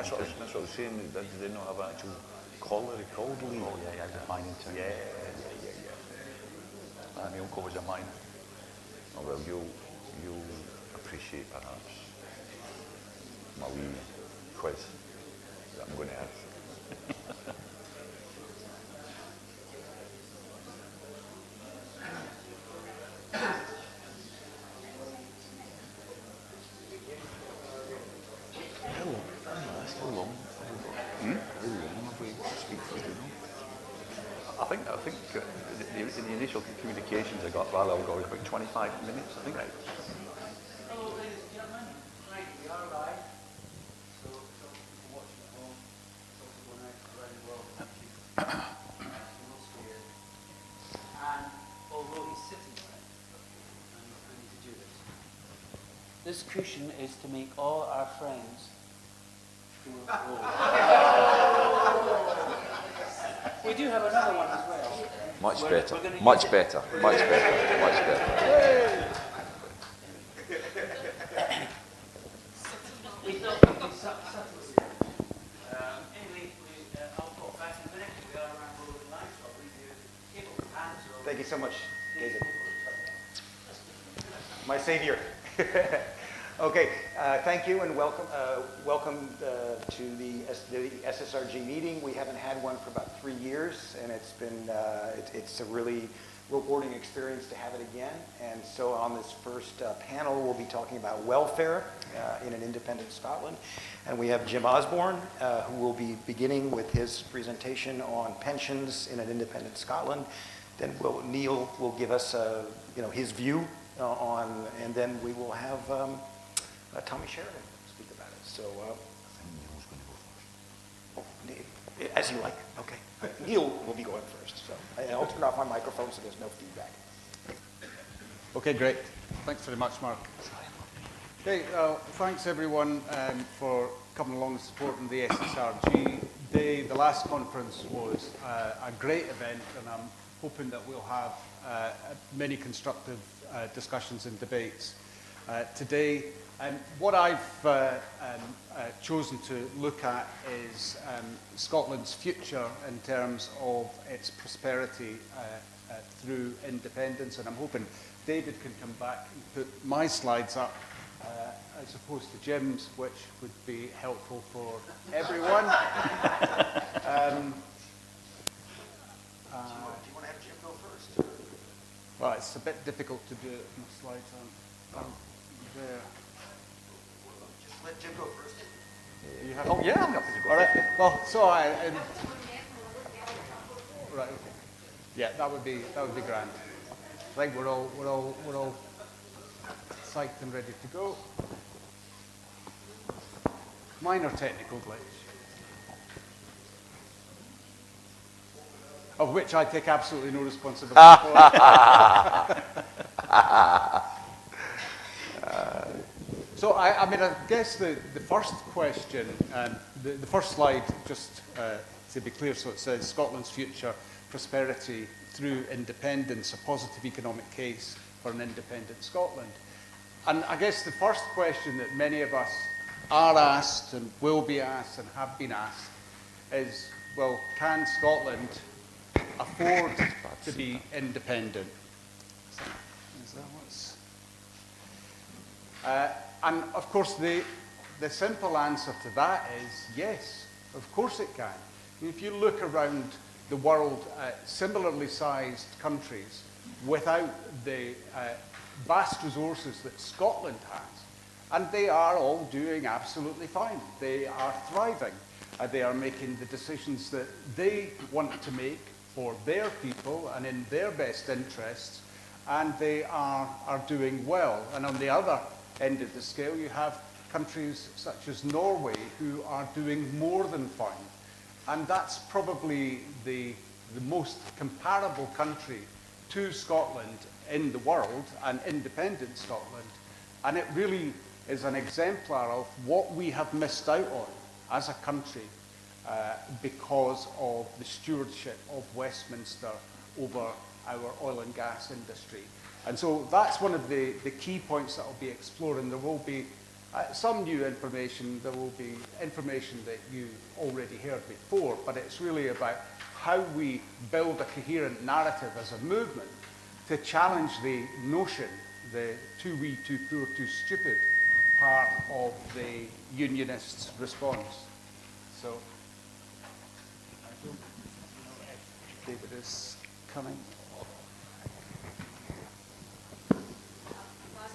That's what I was saying. Did they not have an actual collar called Lee? Oh yeah, the mining town. Yeah. My uncle was a miner. Oh, well, you'll appreciate perhaps my wee quiz that I'm going to ask. How long have we speak for, do you know? I think the initial communications I got while I was going about 25 minutes, I think. Right. Hello, ladies and gentlemen. Great to be all right. So people watching at home, it's also going out around the world. And although he's sitting there, I need to do this. This cushion is to make all our friends feel old. We do have another one as well. Much better. We thought we could settle it. Anyway, I'll pop back in a minute. We are around Golden Lights, so I'll leave you able to hand. Thank you so much, David. My savior. Okay, thank you and welcome. Welcome to the SSRG meeting. We haven't had one for about 3 years, and it's been it's a really rewarding experience to have it again. And so on this first panel, we'll be talking about welfare in an independent Scotland. And we have Jim Osborne, who will be beginning with his presentation on pensions in an independent Scotland. Then Neil will give us his view on, and then we will have Tommy Sheridan speak about it. So, Neil's going to go first. as you like. Okay. Neil will be going first. So I'll turn off my microphone so there's no feedback. Okay, great. Thanks very much, Mark. Okay, thanks everyone for coming along and supporting the SSRG Day. The last conference was a great event, and I'm hoping that we'll have many constructive discussions and debates today. What I've chosen to look at is Scotland's future in terms of its prosperity through independence, and I'm hoping David can come back and put my slides up as opposed to Jim's, which would be helpful for everyone. Do you want to have Jim go first? Well, it's a bit difficult to do it. My slides aren't there. Just let Jim go first. You have, Oh yeah, I'm happy to go. all right. Well, so right. Okay. Yeah, that would be grand. I think we're all psyched and ready to go. Minor technical glitch, of which I take absolutely no responsibility for. So I guess the first question, the first slide, just to be clear, so it says Scotland's future prosperity through independence, a positive economic case for an independent Scotland. And I guess the first question that many of us are asked and will be asked and have been asked is, well, can Scotland afford to be independent? Is that what's... and of course, the simple answer to that is yes, of course it can. If you look around the world at similarly sized countries without the vast resources that Scotland has, and they are all doing absolutely fine. They are thriving. They are making the decisions that they want to make for their people and in their best interests, and they are doing well. And on the other end of the scale, you have countries such as Norway who are doing more than fine. And that's probably the most comparable country to Scotland in the world, and independent Scotland. And it really is an exemplar of what we have missed out on as a country because of the stewardship of Westminster over our oil and gas industry. And so that's one of the key points that I'll be exploring. There will be some new information. There will be information that you already heard before, but it's really about how we build a coherent narrative as a movement to challenge the notion, the too wee, too poor, too stupid part of the unionists' response. So, I don't know if David is coming.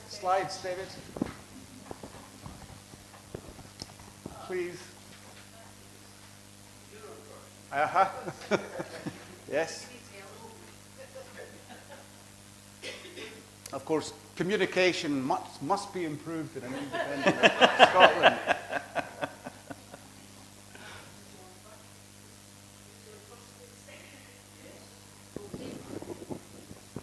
Slides, David. Please. Yes. Of course, communication must be improved in an independent Scotland.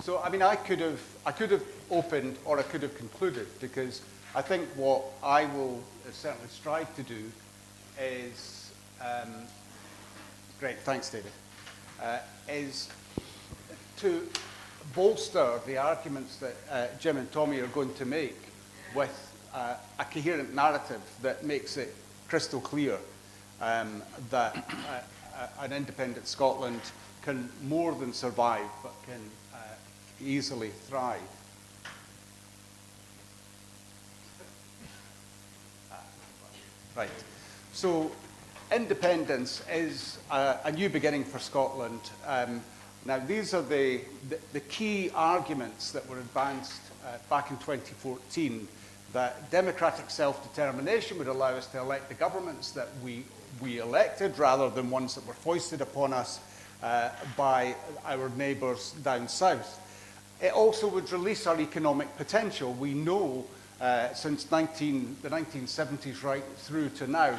So, I mean, I could have opened or I could have concluded, because I think what I will certainly strive to do is, great, thanks, David, is to bolster the arguments that Jim and Tommy are going to make with a coherent narrative that makes it crystal clear that an independent Scotland can more than survive, but can easily thrive. Right. So independence is a new beginning for Scotland. Now, these are the key arguments that were advanced back in 2014, that democratic self-determination would allow us to elect the governments that we elected, rather than ones that were foisted upon us by our neighbours down south. It also would release our economic potential. We know since the 1970s right through to now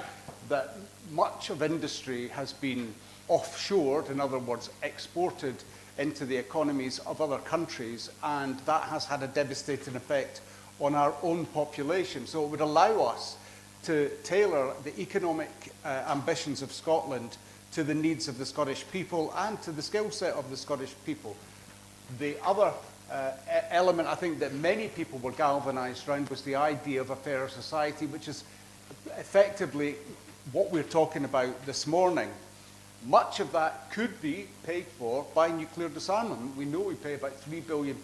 that much of industry has been offshored, in other words, exported into the economies of other countries, and that has had a devastating effect on our own population. So it would allow us to tailor the economic ambitions of Scotland to the needs of the Scottish people and to the skill set of the Scottish people. The other element, I think, that many people were galvanised around was the idea of a fairer society, which is effectively what we're talking about this morning. Much of that could be paid for by nuclear disarmament. We know we pay about £3 billion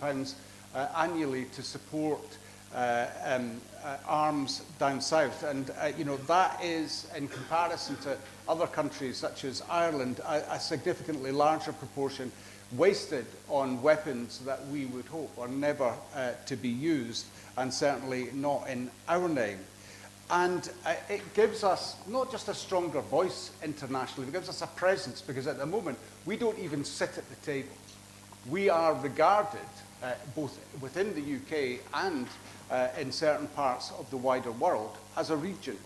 annually to support arms down south, and you know, that is, in comparison to other countries such as Ireland, a significantly larger proportion wasted on weapons that we would hope are never to be used, and certainly not in our name. And it gives us not just a stronger voice internationally, it gives us a presence, because at the moment we don't even sit at the table. We are regarded, both within the UK and in certain parts of the wider world, as a region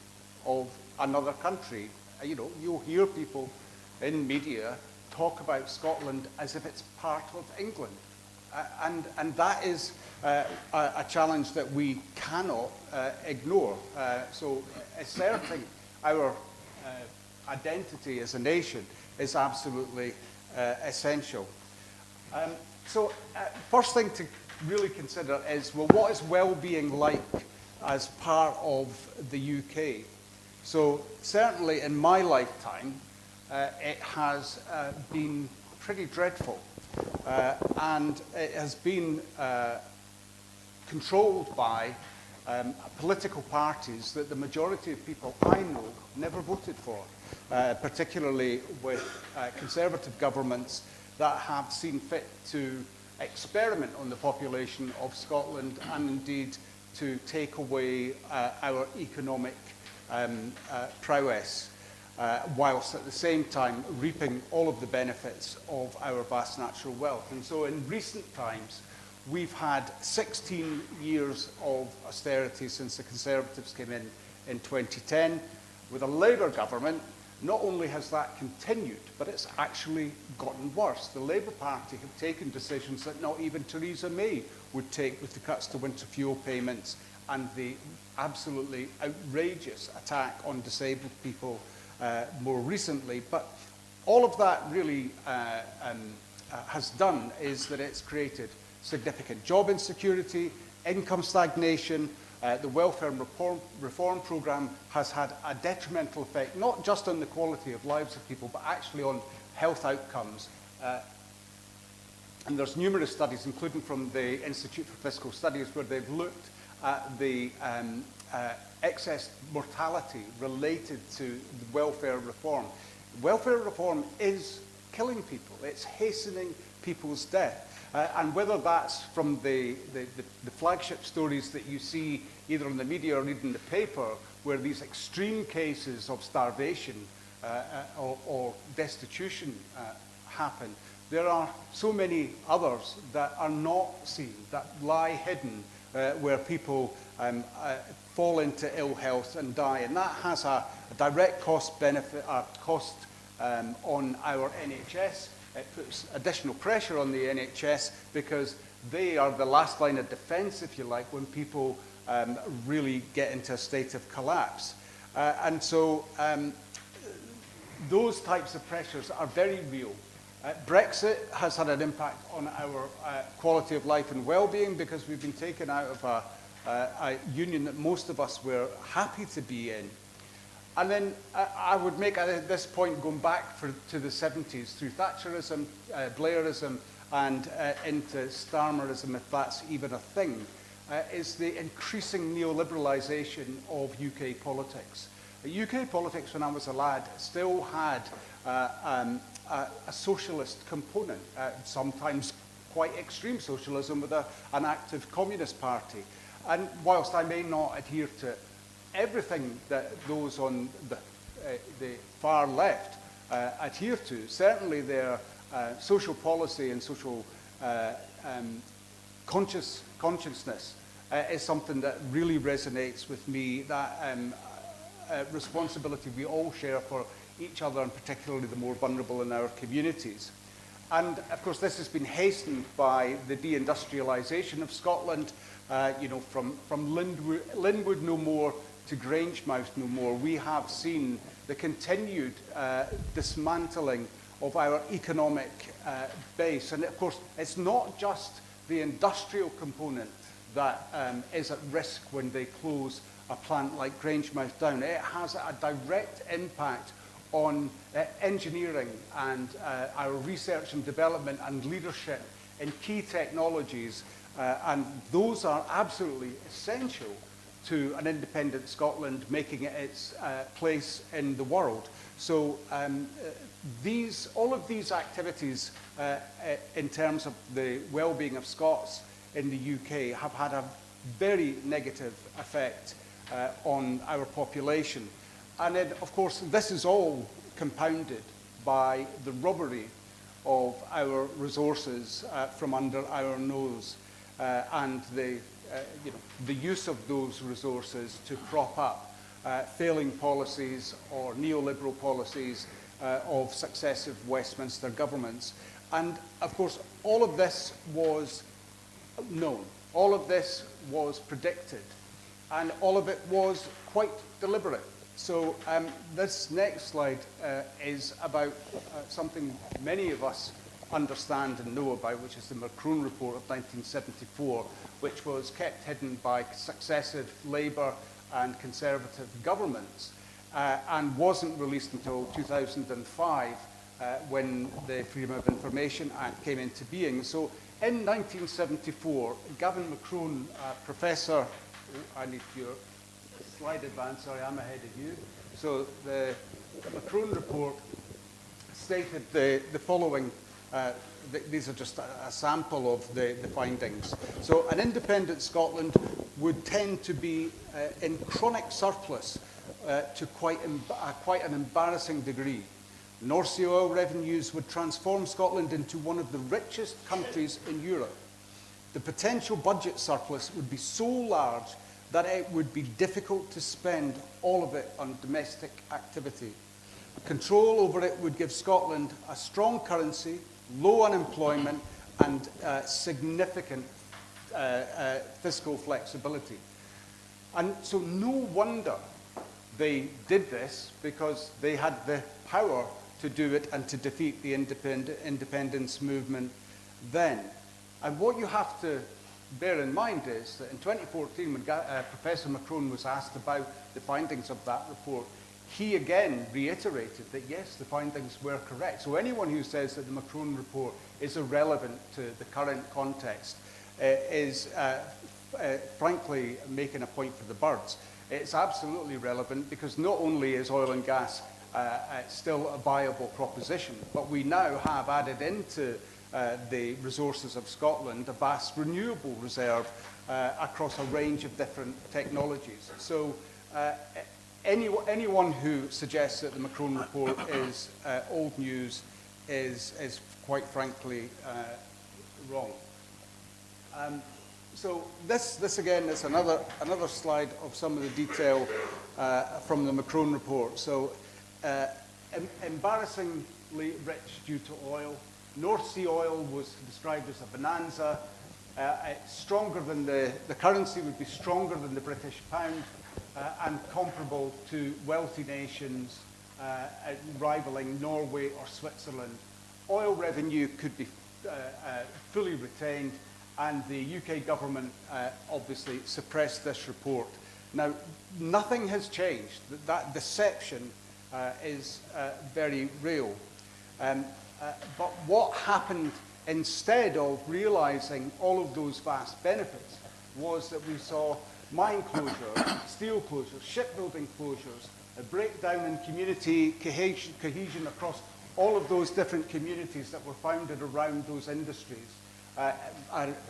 of another country. You know, you'll hear people in media talk about Scotland as if it's part of England. And that is a challenge that we cannot ignore. So asserting our identity as a nation is absolutely essential. So first thing to really consider is, well, what is well-being like as part of the UK? So certainly in my lifetime, it has been pretty dreadful. And it has been controlled by political parties that the majority of people I know never voted for, particularly with Conservative governments that have seen fit to experiment on the population of Scotland, and indeed to take away our economic prowess, whilst at the same time reaping all of the benefits of our vast natural wealth. And so in recent times, we've had 16 years of austerity since the Conservatives came in 2010. With a Labour government, not only has that continued, but it's actually gotten worse. The Labour Party have taken decisions that not even Theresa May would take, with the cuts to winter fuel payments and the absolutely outrageous attack on disabled people more recently. But all of that really has done is that it's created significant job insecurity, income stagnation, the welfare reform programme has had a detrimental effect, not just on the quality of lives of people, but actually on health outcomes. And there's numerous studies, including from the Institute for Fiscal Studies, where they've looked at the excess mortality related to the welfare reform. Welfare reform is killing people. It's hastening people's death. And whether that's from the flagship stories that you see either in the media or read in the paper, where these extreme cases of starvation or destitution happen, there are so many others that are not seen, that lie hidden, where people fall into ill health and die. And that has a direct cost on our NHS. It puts additional pressure on the NHS because they are the last line of defence, if you like, when people really get into a state of collapse. And so those types of pressures are very real. Brexit has had an impact on our quality of life and well-being because we've been taken out of a union that most of us were happy to be in. And then I would make at this point, going back to the 70s, through Thatcherism, Blairism, and into Starmerism, if that's even a thing, is the increasing neoliberalisation of UK politics. UK politics, when I was a lad, still had a socialist component, sometimes quite extreme socialism with an active communist party. And whilst I may not adhere to everything that those on the far left adhere to, certainly their social policy and social consciousness is something that really resonates with me, that responsibility we all share for each other, and particularly the more vulnerable in our communities. And of course this has been hastened by the deindustrialisation of Scotland, from Linwood no more to Grangemouth no more. We have seen the continued dismantling of our economic base. And of course, it's not just the industrial component that is at risk when they close a plant like Grangemouth down. It has a direct impact on engineering and our research and development and leadership in key technologies. And those are absolutely essential to an independent Scotland making it its place in the world. So all of these activities in terms of the well-being of Scots in the UK have had a very negative effect on our population. And then, of course, this is all compounded by the robbery of our resources from under our nose and the use of those resources to prop up failing policies or neoliberal policies of successive Westminster governments. And of course, all of this was known. All of this was predicted. And all of it was quite deliberate. So this next slide is about something many of us understand and know about, which is the Macron Report of 1974, which was kept hidden by successive Labour and Conservative governments and wasn't released until 2005 when the Freedom of Information Act came into being. So in 1974, Gavin Macron, professor, I need your slide advance, sorry, I'm ahead of you. So the Macron Report stated the following. These are just a sample of the findings. So an independent Scotland would tend to be in chronic surplus to quite an embarrassing degree. North Sea oil revenues would transform Scotland into one of the richest countries in Europe. The potential budget surplus would be so large that it would be difficult to spend all of it on domestic activity. Control over it would give Scotland a strong currency, low unemployment, and significant fiscal flexibility. And so no wonder they did this, because they had the power to do it and to defeat the independence movement then. And what you have to bear in mind is that in 2014, when Professor Macron was asked about the findings of that report, he again reiterated that yes, the findings were correct. So anyone who says that the Macron report is irrelevant to the current context is frankly making a point for the birds. It's absolutely relevant because not only is oil and gas still a viable proposition, but we now have added into the resources of Scotland a vast renewable reserve across a range of different technologies. So anyone who suggests that the Macron report is old news is quite frankly wrong. So this again is another slide of some of the detail from the Macron report. So embarrassingly rich due to oil. North Sea oil was described as a bonanza. Stronger than the currency would be stronger than the British pound and comparable to wealthy nations rivaling Norway or Switzerland. Oil revenue could be fully retained, and the UK government obviously suppressed this report. Now, nothing has changed. That deception is very real. But what happened instead of realizing all of those vast benefits was that we saw mine closures, steel closures, shipbuilding closures, a breakdown in community cohesion across all of those different communities that were founded around those industries, a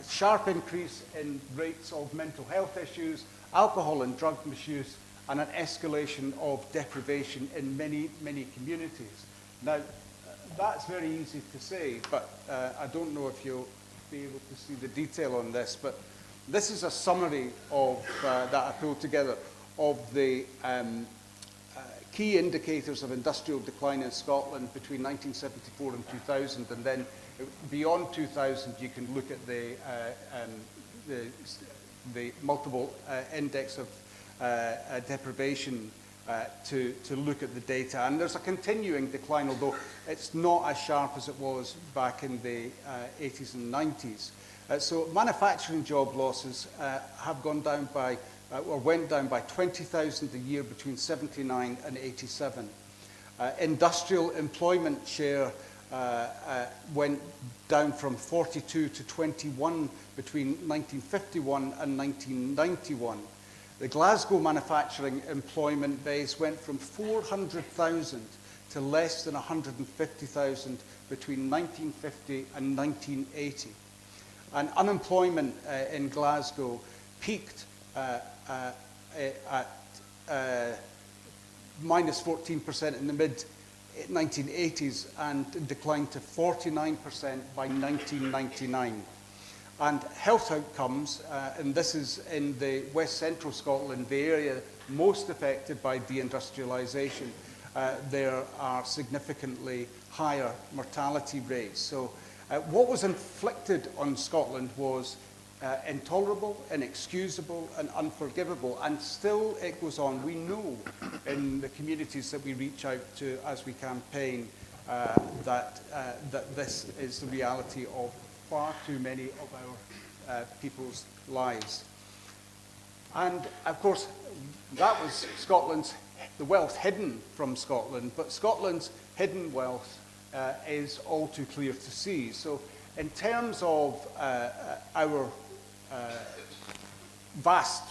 sharp increase in rates of mental health issues, alcohol and drug misuse, and an escalation of deprivation in many, many communities. Now, that's very easy to say, but I don't know if you'll be able to see the detail on this, but this is a summary of that I pulled together of the key indicators of industrial decline in Scotland between 1974 and 2000, and then beyond 2000 you can look at the multiple index of deprivation to look at the data. And there's a continuing decline, although it's not as sharp as it was back in the 80s and 90s. So manufacturing job losses have gone down by, or went down by 20,000 a year between 79 and 87. Industrial employment share went down from 42 to 21 between 1951 and 1991. The Glasgow manufacturing employment base went from 400,000 to less than 150,000 between 1950 and 1980. And unemployment in Glasgow peaked at minus 14% in the mid-1980s and declined to 49% by 1999. And health outcomes, and this is in the West Central Scotland, the area most affected by deindustrialisation, there are significantly higher mortality rates. So what was inflicted on Scotland was intolerable, inexcusable and unforgivable, and still it goes on. We know in the communities that we reach out to as we campaign that this is the reality of far too many of our people's lives. And of course, that was the wealth hidden from Scotland, but Scotland's hidden wealth is all too clear to see. So in terms of our vast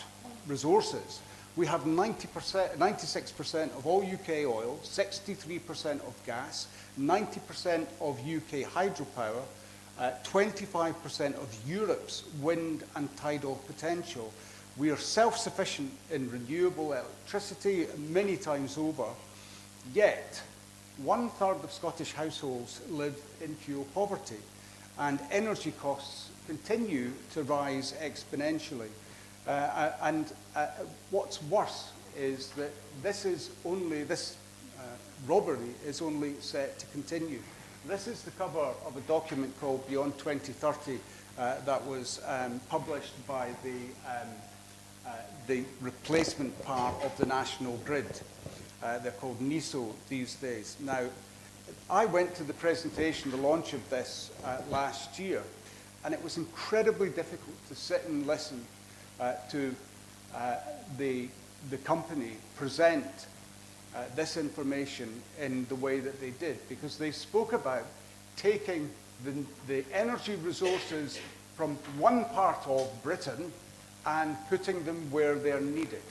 resources, we have 96% of all UK oil, 63% of gas, 90% of UK hydropower, 25% of Europe's wind and tidal potential. We are self-sufficient in renewable electricity many times over, yet 1/3 of Scottish households live in fuel poverty, and energy costs continue to rise exponentially. What's worse is that this robbery is only set to continue. This is the cover of a document called Beyond 2030 that was published by the replacement part of the national grid. They're called NESO these days. Now, I went to the presentation, the launch of this last year, And it was incredibly difficult to sit and listen to the company present this information in the way that they did, because they spoke about taking the energy resources from one part of Britain and putting them where they're needed.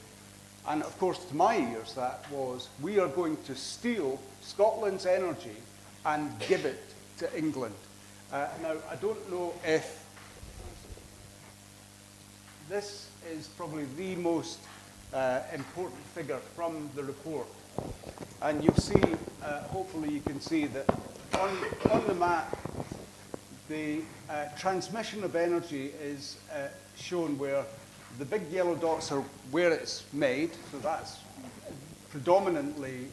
And of course, to my ears, that was, we are going to steal Scotland's energy and give it to England. Now, I don't know if this is probably the most important figure from the report. And you'll see, hopefully you can see that on the map, the transmission of energy is shown where the big yellow dots are where it's made, so that's predominantly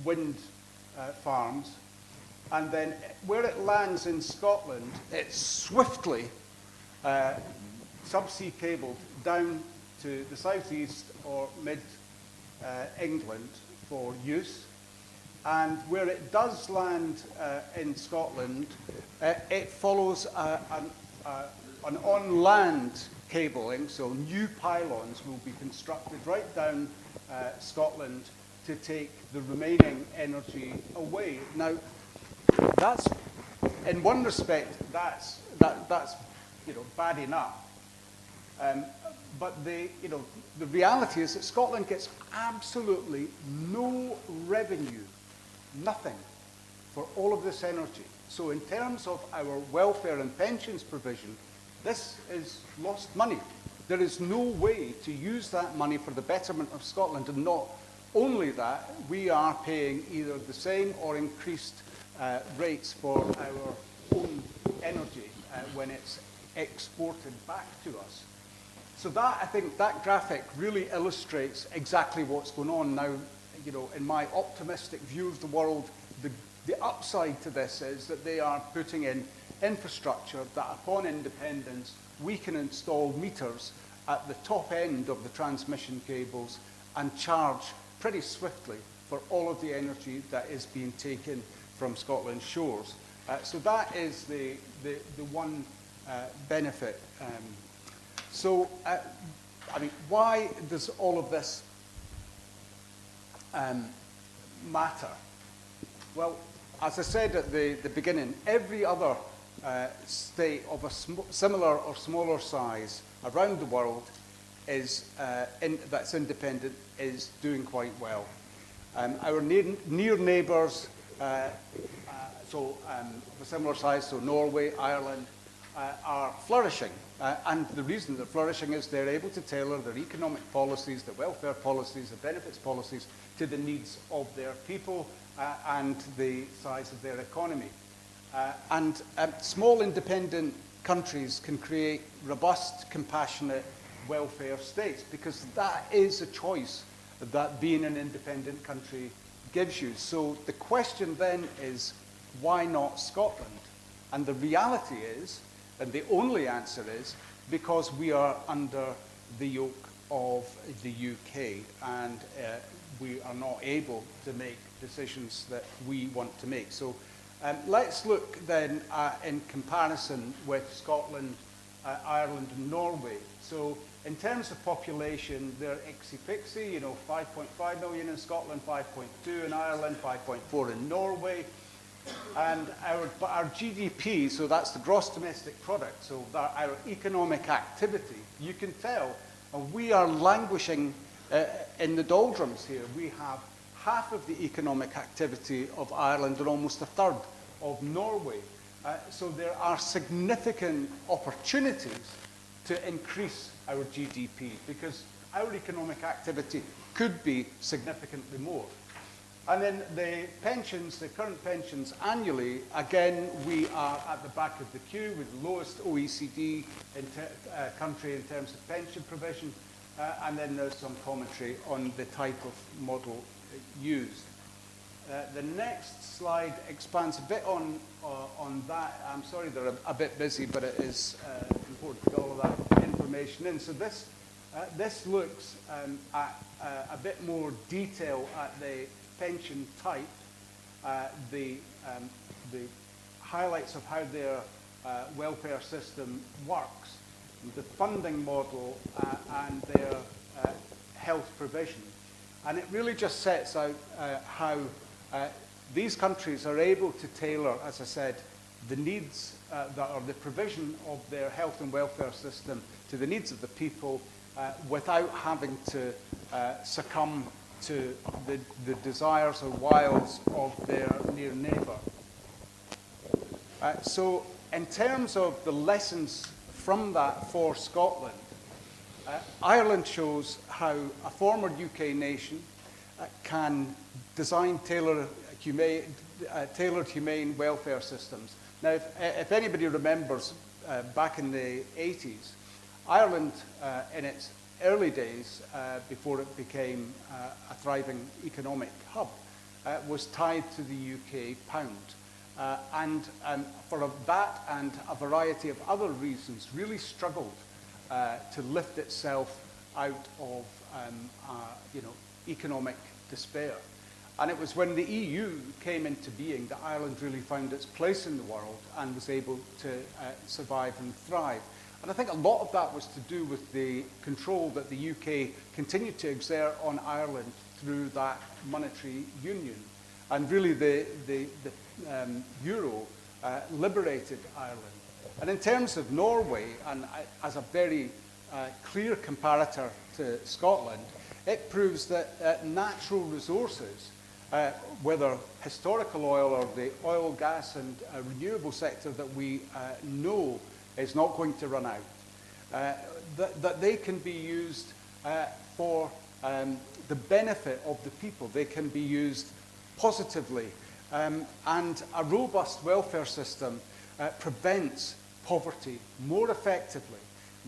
wind farms. And then where it lands in Scotland, it's swiftly subsea cabled down to the southeast or mid-England for use. And where it does land in Scotland, it follows an on-land cabling, so new pylons will be constructed right down Scotland to take the remaining energy away. Now, that's, in one respect, that's bad enough. But the reality is that Scotland gets absolutely no revenue, nothing, for all of this energy. So in terms of our welfare and pensions provision, this is lost money. There is no way to use that money for the betterment of Scotland, and not only that, we are paying either the same or increased rates for our own energy when it's exported back to us. So that, I think, that graphic really illustrates exactly what's going on now. In my optimistic view of the world, the upside to this is that they are putting in infrastructure that upon independence, we can install meters at the top end of the transmission cables and charge pretty swiftly for all of the energy that is being taken from Scotland's shores. So that is the one benefit. So, I mean, why does all of this matter? Well, as I said at the beginning, every other state of a similar or smaller size around the world is that's independent is doing quite well. Our near neighbours, of a similar size, so Norway, Ireland, are flourishing. And the reason they're flourishing is they're able to tailor their economic policies, their welfare policies, their benefits policies to the needs of their people and the size of their economy. And small independent countries can create robust, compassionate welfare states, because that is a choice that being an independent country gives you. So the question then is, why not Scotland? And the reality is, and the only answer is, because we are under the yoke of the UK, and we are not able to make decisions that we want to make. So let's look then in comparison with Scotland, Ireland and Norway. So in terms of population, they're ixy-pixy, 5.5 million in Scotland, 5.2 in Ireland, 5.4 in Norway. And our GDP, so that's the gross domestic product, so our economic activity, you can tell we are languishing in the doldrums here. We have half of the economic activity of Ireland and almost a third of Norway. So there are significant opportunities to increase our GDP, because our economic activity could be significantly more. And then the pensions, the current pensions annually, again, we are at the back of the queue with the lowest OECD country in terms of pension provision. And then there's some commentary on the type of model used. The next slide expands a bit on that. I'm sorry they're a bit busy, but it is important to get all of that information in. So this looks at a bit more detail at the pension type, the highlights of how they're welfare system works, the funding model and their health provision. And it really just sets out how these countries are able to tailor, as I said, the needs or the provision of their health and welfare system to the needs of the people without having to succumb to the desires or wiles of their near neighbour. So in terms of the lessons from that for Scotland, Ireland shows how a former UK nation can design tailored humane welfare systems. Now, if anybody remembers back in the 80s, Ireland, in its early days, before it became a thriving economic hub, was tied to the UK pound. And for that and a variety of other reasons, really struggled to lift itself out of economic despair. And it was when the EU came into being that Ireland really found its place in the world and was able to survive and thrive. And I think a lot of that was to do with the control that the UK continued to exert on Ireland through that monetary union. And really the euro liberated Ireland. And in terms of Norway, and as a very clear comparator to Scotland, it proves that natural resources, whether historical oil or the oil, gas and renewable sector that we know is not going to run out, that they can be used for the benefit of the people. They can be used positively. And a robust welfare system prevents poverty more effectively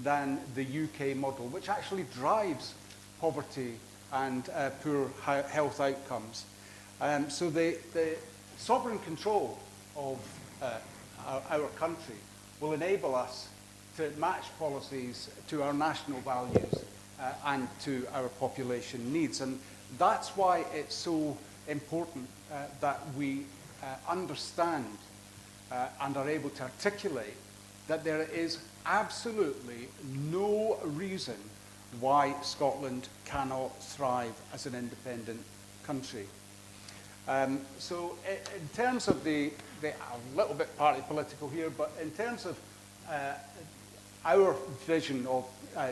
than the UK model, which actually drives poverty and poor health outcomes. So the sovereign control of our country will enable us to match policies to our national values and to our population needs. And that's why it's so important that we understand and are able to articulate that there is absolutely no reason why Scotland cannot thrive as an independent country. So in terms of a little bit partly political here, but in terms of our vision of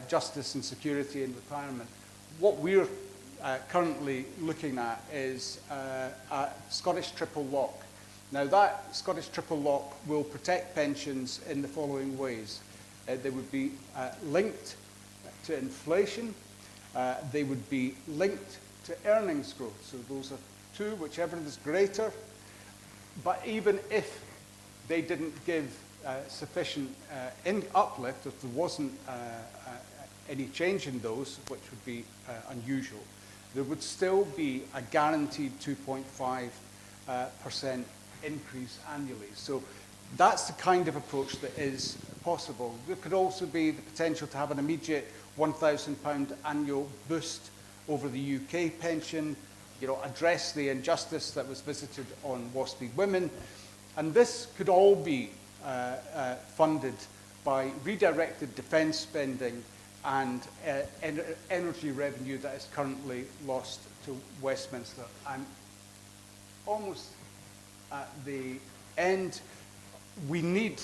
justice and security in retirement, what we're currently looking at is a Scottish triple lock. Now that Scottish triple lock will protect pensions in the following ways. They would be linked to inflation, they would be linked to earnings growth, so those are two, whichever is greater. But even if they didn't give sufficient uplift, if there wasn't any change in those, which would be unusual, there would still be a guaranteed 2.5% increase annually. So that's the kind of approach that is possible. There could also be the potential to have an immediate £1,000 annual boost over the UK pension, address the injustice that was visited on WASPI women. And this could all be funded by redirected defence spending and energy revenue that is currently lost to Westminster. I'm almost at the end. We need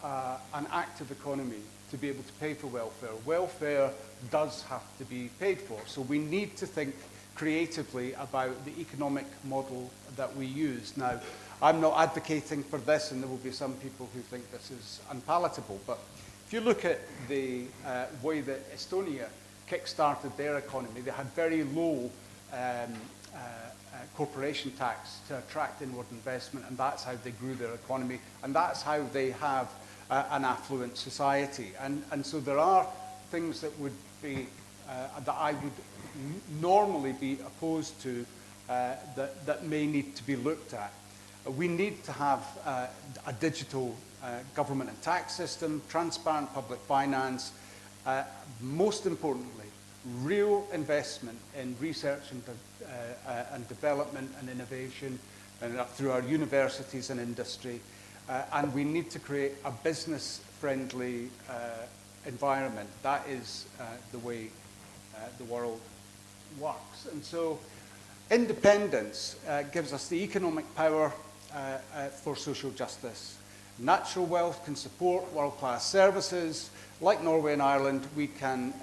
an active economy to be able to pay for welfare. Welfare does have to be paid for, so we need to think creatively about the economic model that we use. Now, I'm not advocating for this, and there will be some people who think this is unpalatable, but if you look at the way that Estonia kick-started their economy, they had very low corporation tax to attract inward investment, and that's how they grew their economy, and that's how they have an affluent society. And so there are things that would be, that I would normally be opposed to that may need to be looked at. We need to have a digital government and tax system, transparent public finance, most importantly, real investment in research and development and innovation and through our universities and industry, and we need to create a business-friendly environment. That is the way the world works. And so independence gives us the economic power for social justice. Natural wealth can support world-class services. Like Norway and Ireland, we can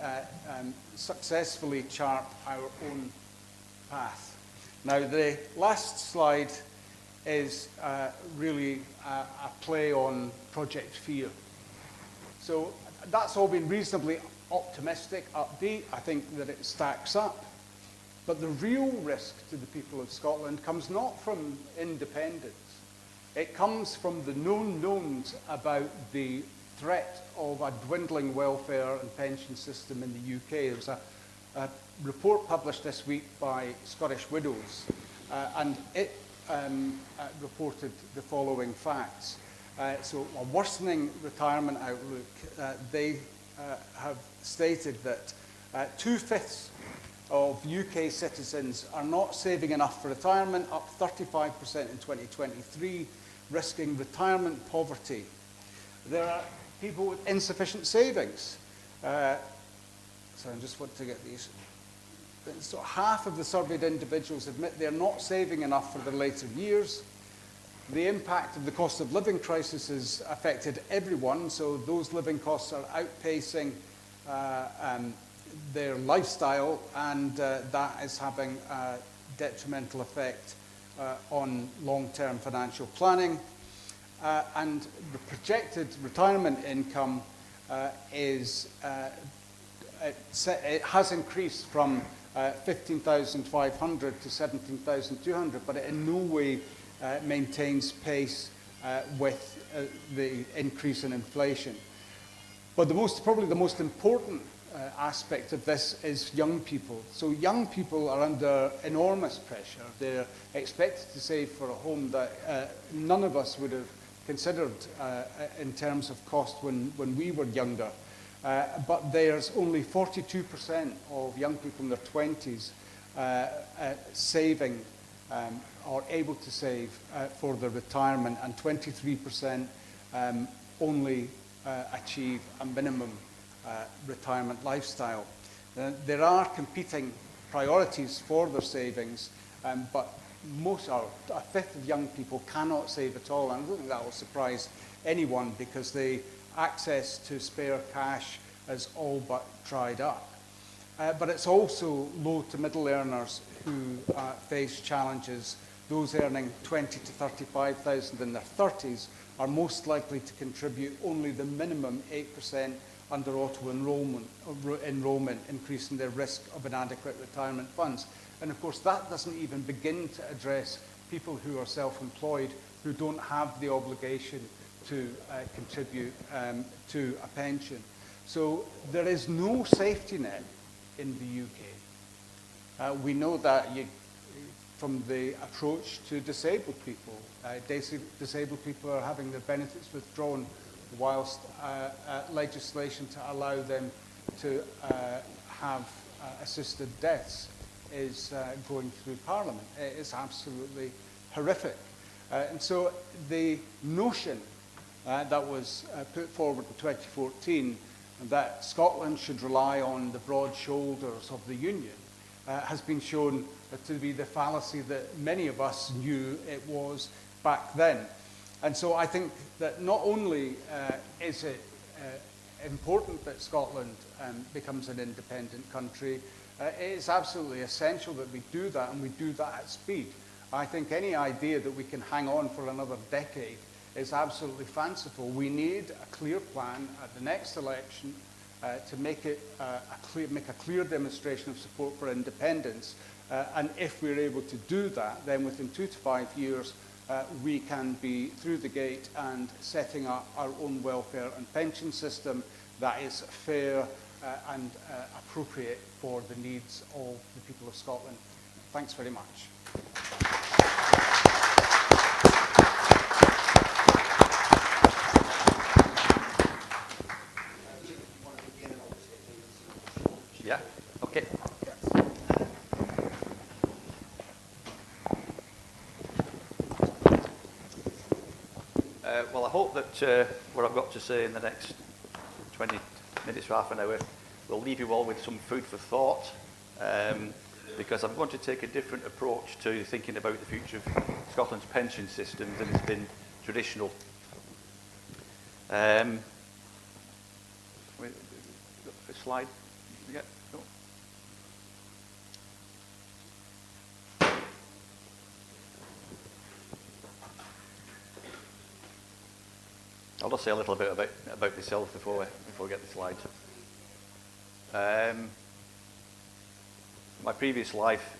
successfully chart our own path. Now, the last slide is really a play on Project Fear. So that's all been reasonably optimistic, upbeat. I think that it stacks up. But the real risk to the people of Scotland comes not from independence. It comes from the known knowns about the threat of a dwindling welfare and pension system in the UK. There was a report published this week by Scottish Widows, and it reported the following facts. So a worsening retirement outlook. They have stated that 2/5 of UK citizens are not saving enough for retirement, up 35% in 2023, risking retirement poverty. There are people with insufficient savings. So I just want to get these. So half of the surveyed individuals admit they're not saving enough for their later years. The impact of the cost of living crisis has affected everyone, so those living costs are outpacing their lifestyle, and that is having a detrimental effect on long-term financial planning. And the projected retirement income it has increased from 15,500 to 17,200, but it in no way maintains pace with the increase in inflation. But probably the most important aspect of this is young people. So young people are under enormous pressure. They're expected to save for a home that none of us would have considered in terms of cost when we were younger. But there's only 42% of young people in their 20s saving or able to save for their retirement, and 23% only achieve a minimum retirement lifestyle. There are competing priorities for their savings, but a fifth of young people cannot save at all, and I don't think that will surprise anyone because the access to spare cash is all but dried up. But it's also low to middle earners who face challenges. Those earning 20 to 35,000 in their 30s are most likely to contribute only the minimum 8% under auto-enrollment, increasing their risk of inadequate retirement funds. And of course, that doesn't even begin to address people who are self-employed, who don't have the obligation to contribute to a pension. So there is no safety net in the UK. We know that from the approach to disabled people. Disabled people are having their benefits withdrawn whilst legislation to allow them to have assisted deaths is going through Parliament. It is absolutely horrific. And so the notion that was put forward in 2014 that Scotland should rely on the broad shoulders of the Union has been shown to be the fallacy that many of us knew it was back then. And so I think that not only is it important that Scotland becomes an independent country, it is absolutely essential that we do that, and we do that at speed. I think any idea that we can hang on for another decade is absolutely fanciful. We need a clear plan at the next election to make a clear demonstration of support for independence. And if we're able to do that, then within 2 to 5 years, we can be through the gate and setting up our own welfare and pension system that is fair and appropriate for the needs of the people of Scotland. Thanks very much. Yeah, okay. Well, I hope that what I've got to say in the next 20 minutes or half an hour will leave you all with some food for thought, because I'm going to take a different approach to thinking about the future of Scotland's pension system than has been traditional. Wait, a slide? Yeah. No. I'll just say a little bit about myself before we get the slides. My previous life,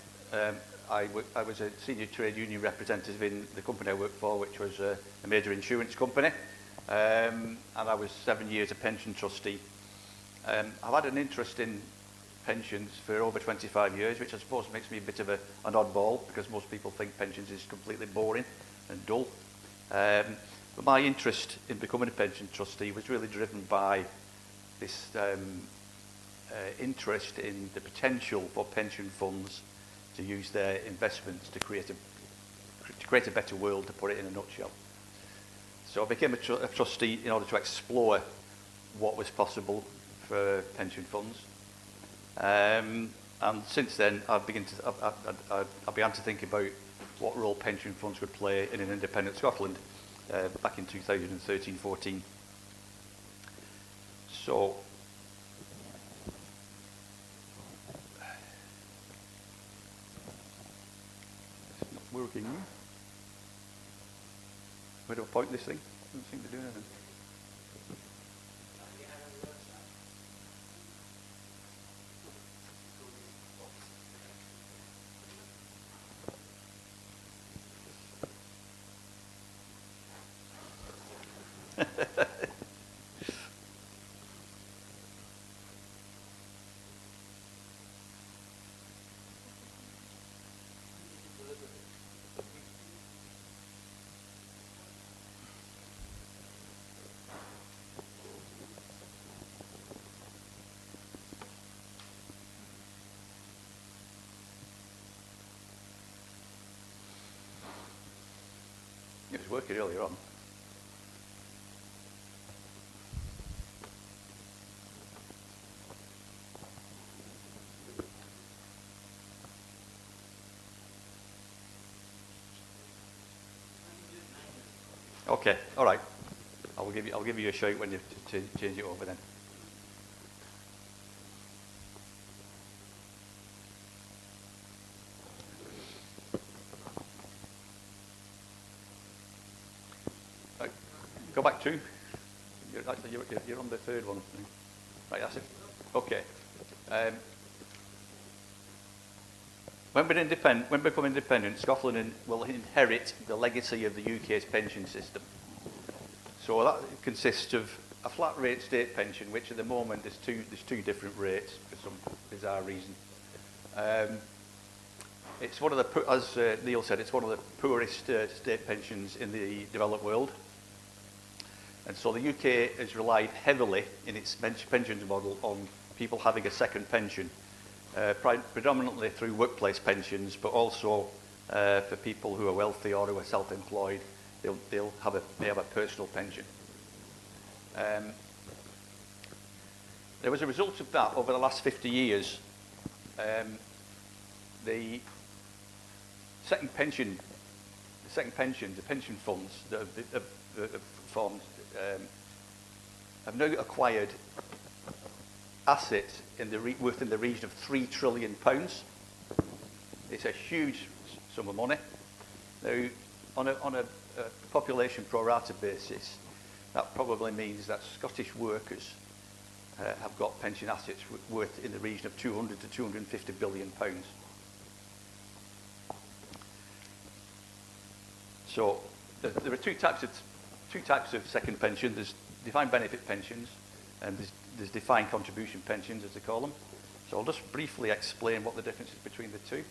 I was a senior trade union representative in the company I worked for, which was a major insurance company, and I was 7 years a pension trustee. I've had an interest in pensions for over 25 years, which I suppose makes me a bit of an oddball, because most people think pensions is completely boring and dull. But my interest in becoming a pension trustee was really driven by this interest in the potential for pension funds to use their investments to create a better world, to put it in a nutshell. So I became a trustee in order to explore what was possible for pension funds. And since then, I began to think about what role pension funds would play in an independent Scotland back in 2013-14. So it's not working. Where do I point this thing? Doesn't seem to do anything. It was working earlier on. Okay, all right. I'll give you a shout when you change it over then. Right, go back to. You're on the third one. Right, that's it. Okay. When we become independent, Scotland will inherit the legacy of the UK's pension system. So that consists of a flat rate state pension, which at the moment there's two different rates for some bizarre reason. It's one of the, as Neil said, it's one of the poorest state pensions in the developed world. And so the UK has relied heavily in its pensions model on people having a second pension. Predominantly through workplace pensions, but also for people who are wealthy or who are self-employed, they may have a personal pension. There was a result of that over the last 50 years. The pension funds that have formed have now acquired assets within the region of £3 trillion. It's a huge sum of money. Now, on a population pro rata basis, that probably means that Scottish workers have got pension assets worth in the region of 200 to 250 billion pounds. So there are two types of second pension. There's defined benefit pensions, and there's defined contribution pensions, as they call them. So I'll just briefly explain what the difference is between the two.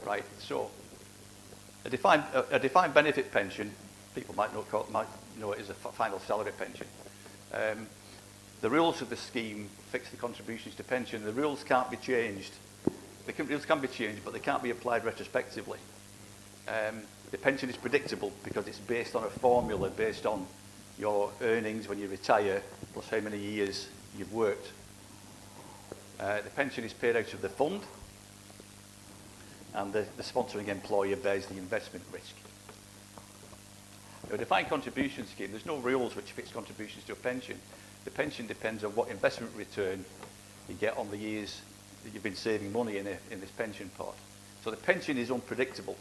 Right, so a defined benefit pension, people might know it as a final salary pension. The rules of the scheme fix the contributions to pension. The rules can't be changed. The rules can be changed, but they can't be applied retrospectively. The pension is predictable because it's based on a formula based on your earnings when you retire, plus how many years you've worked. The pension is paid out of the fund, and the sponsoring employer bears the investment risk. Now, a defined contribution scheme, there's no rules which fix contributions to a pension. The pension depends on what investment return you get on the years that you've been saving money in this pension pot. So the pension is unpredictable.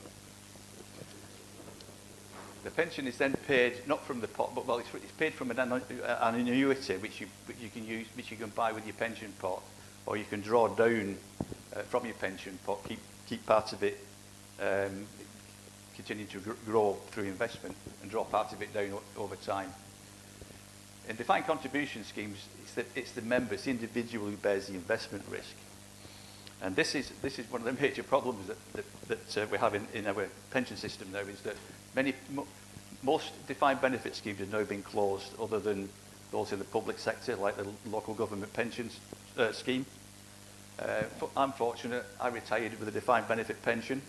The pension is then paid not from the pot, but it's paid from an annuity which you can use, which you can buy with your pension pot, or you can draw down from your pension pot, keep parts of it continue to grow through investment, and draw part of it down over time. In defined contribution schemes, it's the member, it's the individual who bears the investment risk. And this is one of the major problems that we have in our pension system now, is that most defined benefit schemes have now been closed, other than those in the public sector, like the local government pensions scheme. I'm fortunate, I retired with a defined benefit pension,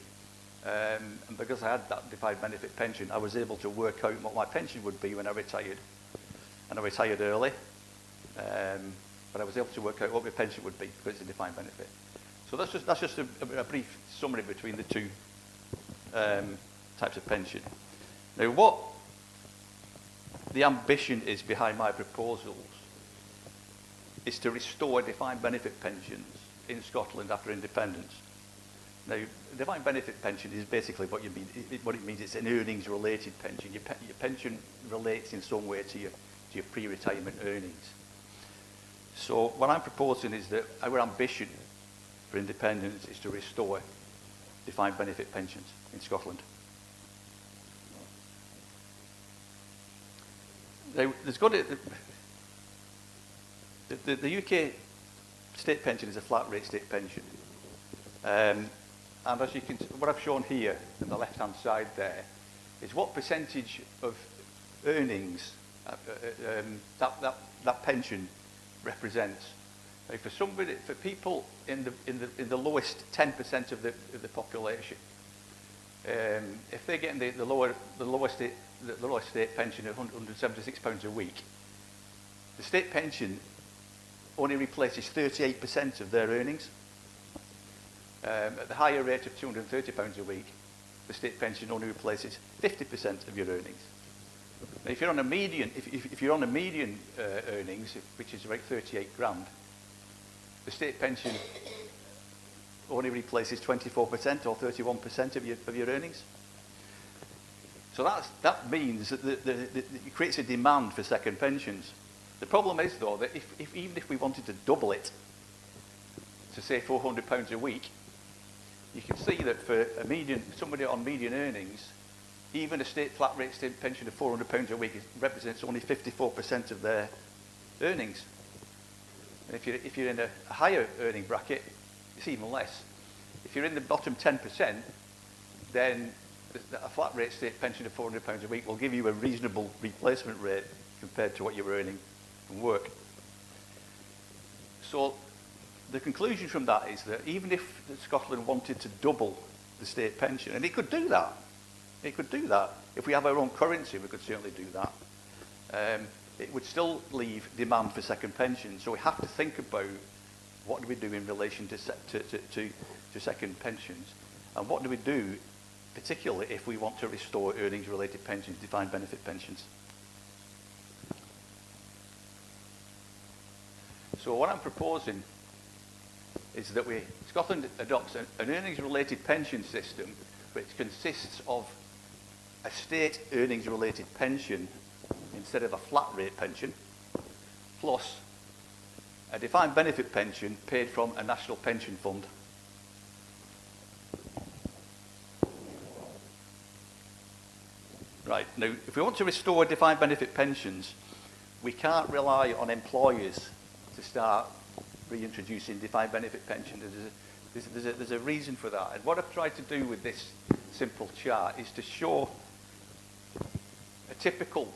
and because I had that defined benefit pension, I was able to work out what my pension would be when I retired. And I retired early, but I was able to work out what my pension would be because it's a defined benefit. So that's just a brief summary between the two types of pension. Now, what the ambition is behind my proposals is to restore defined benefit pensions in Scotland after independence. Now, defined benefit pension is basically what it means. It's an earnings-related pension. Your pension relates in some way to your pre-retirement earnings. So what I'm proposing is that our ambition for independence is to restore defined benefit pensions in Scotland. Now, the UK state pension is a flat rate state pension. And as you can, what I've shown here on the left-hand side there is what percentage of earnings that pension represents. Now, for people in the lowest 10% of the population, if they're getting the lowest state pension of £176 a week, the state pension only replaces 38% of their earnings. At the higher rate of £230 a week, the state pension only replaces 50% of your earnings. Now, if you're on a median, if you're on a median earnings, which is about 38 grand, the state pension only replaces 24% or 31% of your earnings. So that means that it creates a demand for second pensions. The problem is, though, that even if we wanted to double it to say £400 a week, you can see that for somebody on median earnings, even a flat rate state pension of £400 a week represents only 54% of their earnings. And if you're in a higher earning bracket, it's even less. If you're in the bottom 10%, then a flat rate state pension of £400 a week will give you a reasonable replacement rate compared to what you're earning from work. So the conclusion from that is that even if Scotland wanted to double the state pension, and it could do that, if we have our own currency, we could certainly do that. It would still leave demand for second pensions. So we have to think about what do we do in relation to second pensions, and what do we do particularly if we want to restore earnings-related pensions, defined benefit pensions. So what I'm proposing is that Scotland adopts an earnings-related pension system which consists of a state earnings-related pension instead of a flat-rate pension, plus a defined benefit pension paid from a national pension fund. Right, now, if we want to restore defined benefit pensions, we can't rely on employers to start reintroducing defined benefit pensions. There's a reason for that. And what I've tried to do with this simple chart is to show a typical,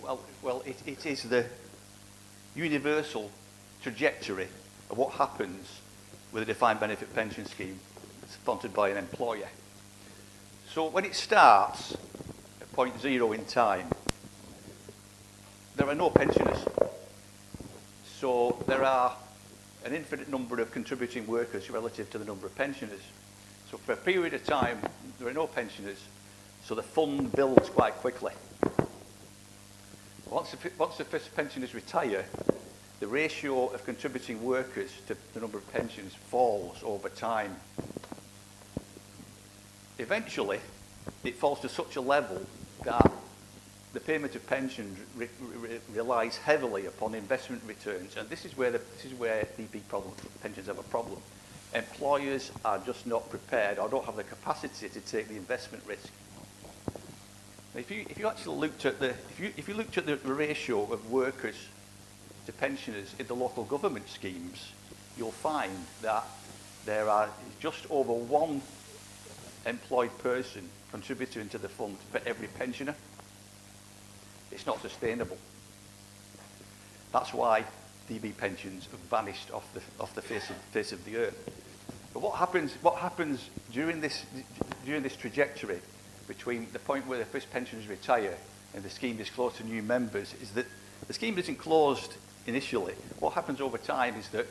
it is the universal trajectory of what happens with a defined benefit pension scheme sponsored by an employer. So when it starts at point 0 in time, there are no pensioners. So there are an infinite number of contributing workers relative to the number of pensioners. So for a period of time, there are no pensioners, so the fund builds quite quickly. Once the first pensioners retire, the ratio of contributing workers to the number of pensions falls over time. Eventually, it falls to such a level that the payment of pensions relies heavily upon investment returns, and this is where the big problem, pensions have a problem. Employers are just not prepared or don't have the capacity to take the investment risk. If you actually looked at the ratio of workers to pensioners in the local government schemes, you'll find that there are just over one employed person contributing to the fund for every pensioner. It's not sustainable. That's why DB pensions have vanished off the face of the earth. But what happens during this trajectory between the point where the first pensioners retire and the scheme is closed to new members is that the scheme isn't closed initially. What happens over time is that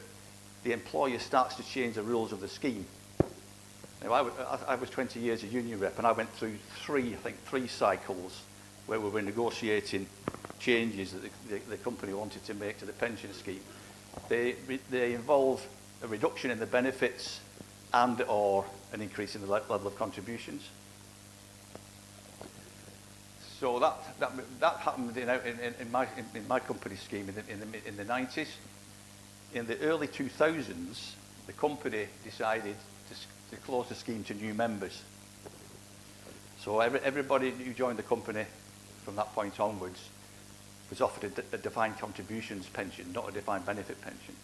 the employer starts to change the rules of the scheme. Now, I was 20 years a union rep, and I went through three cycles where we were negotiating changes that the company wanted to make to the pension scheme. They involve a reduction in the benefits and or an increase in the level of contributions. So that happened in my company's scheme in the 90s. In the early 2000s, the company decided to close the scheme to new members. So everybody who joined the company from that point onwards was offered a defined contributions pension, not a defined benefit pension.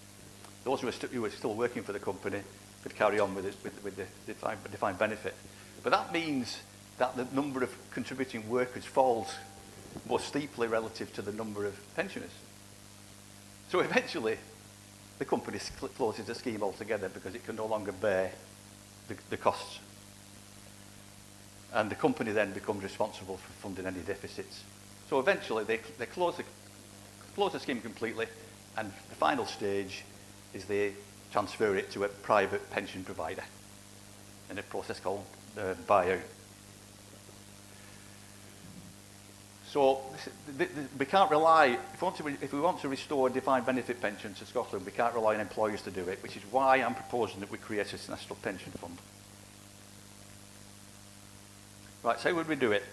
Those who were still working for the company could carry on with the defined benefit. But that means that the number of contributing workers falls more steeply relative to the number of pensioners. So eventually, the company closes the scheme altogether because it can no longer bear the costs. And the company then becomes responsible for funding any deficits. So eventually, they close the scheme completely, and the final stage is they transfer it to a private pension provider in a process called buyout. So we can't rely, if we want to restore a defined benefit pension to Scotland, we can't rely on employers to do it, which is why I'm proposing that we create a national pension fund. Right, so how would we do it?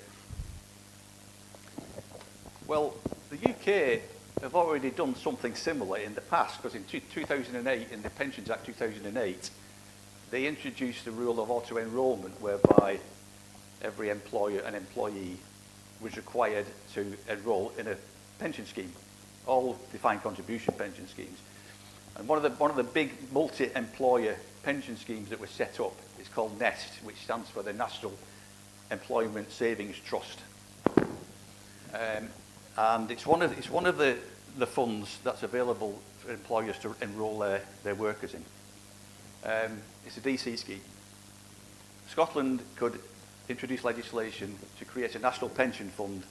Well, the UK have already done something similar in the past, because in 2008, in the Pensions Act 2008, they introduced the rule of auto-enrolment, whereby every employer and employee was required to enrol in a pension scheme, all defined contribution pension schemes. And one of the big multi-employer pension schemes that was set up is called NEST, which stands for the National Employment Savings Trust. And it's one of the funds that's available for employers to enrol their workers in. It's a DC scheme. Scotland could introduce legislation to create a national pension fund,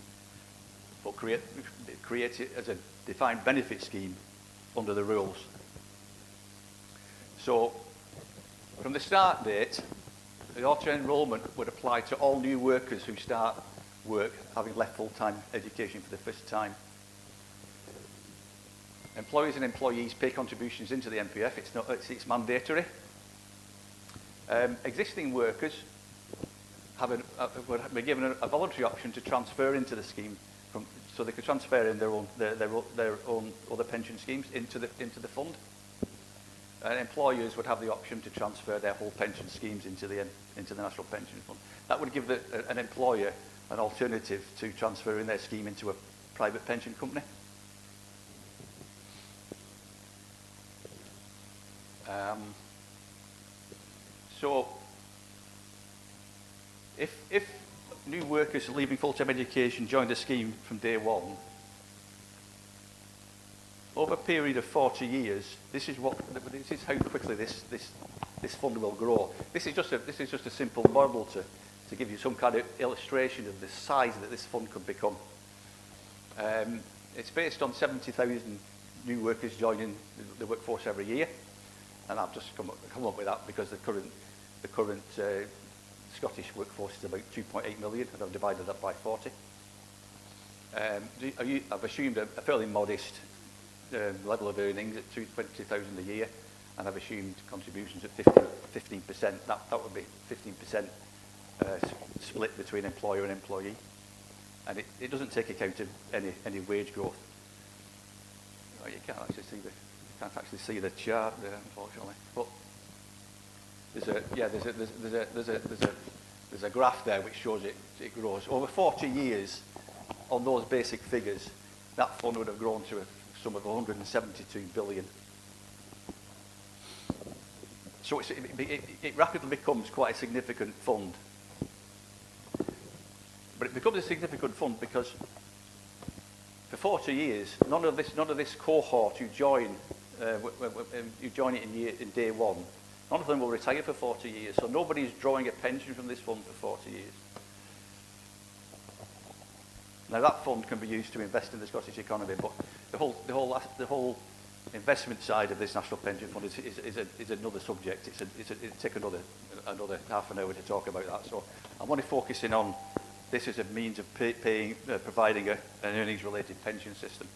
but create it as a defined benefit scheme under the rules. So, from the start date, the auto-enrolment would apply to all new workers who start work having left full-time education for the first time. Employers and employees pay contributions into the NPF. It's mandatory. Existing workers would be given a voluntary option to transfer into the scheme, so they could transfer in their own other pension schemes into the fund. And employers would have the option to transfer their whole pension schemes into the National Pension Fund. That would give an employer an alternative to transferring their scheme into a private pension company. So, if new workers leaving full-time education join the scheme from day one, over a period of 40 years, this is how quickly this fund will grow. This is just a simple model to give you some kind of illustration of the size that this fund could become. It's based on 70,000 new workers joining the workforce every year, and I've just come up with that because the current Scottish workforce is about 2.8 million, and I've divided that by 40. I've assumed a fairly modest level of earnings at 20,000 a year, and I've assumed contributions at 15%. That would be 15% split between employer and employee, and it doesn't take account of any wage growth. Oh, you can't actually see the chart there, unfortunately. But there's a graph there which shows it grows over 40 years. On those basic figures, that fund would have grown to a sum of 172 billion. So it rapidly becomes quite a significant fund. But it becomes a significant fund because for 40 years, none of this cohort who join it in day one, none of them will retire for 40 years. So nobody's drawing a pension from this fund for 40 years. Now that fund can be used to invest in the Scottish economy, but the whole investment side of this national pension fund is another subject. It'll take another half an hour to talk about that. So I'm only focusing on this as a means of providing an earnings-related pension system.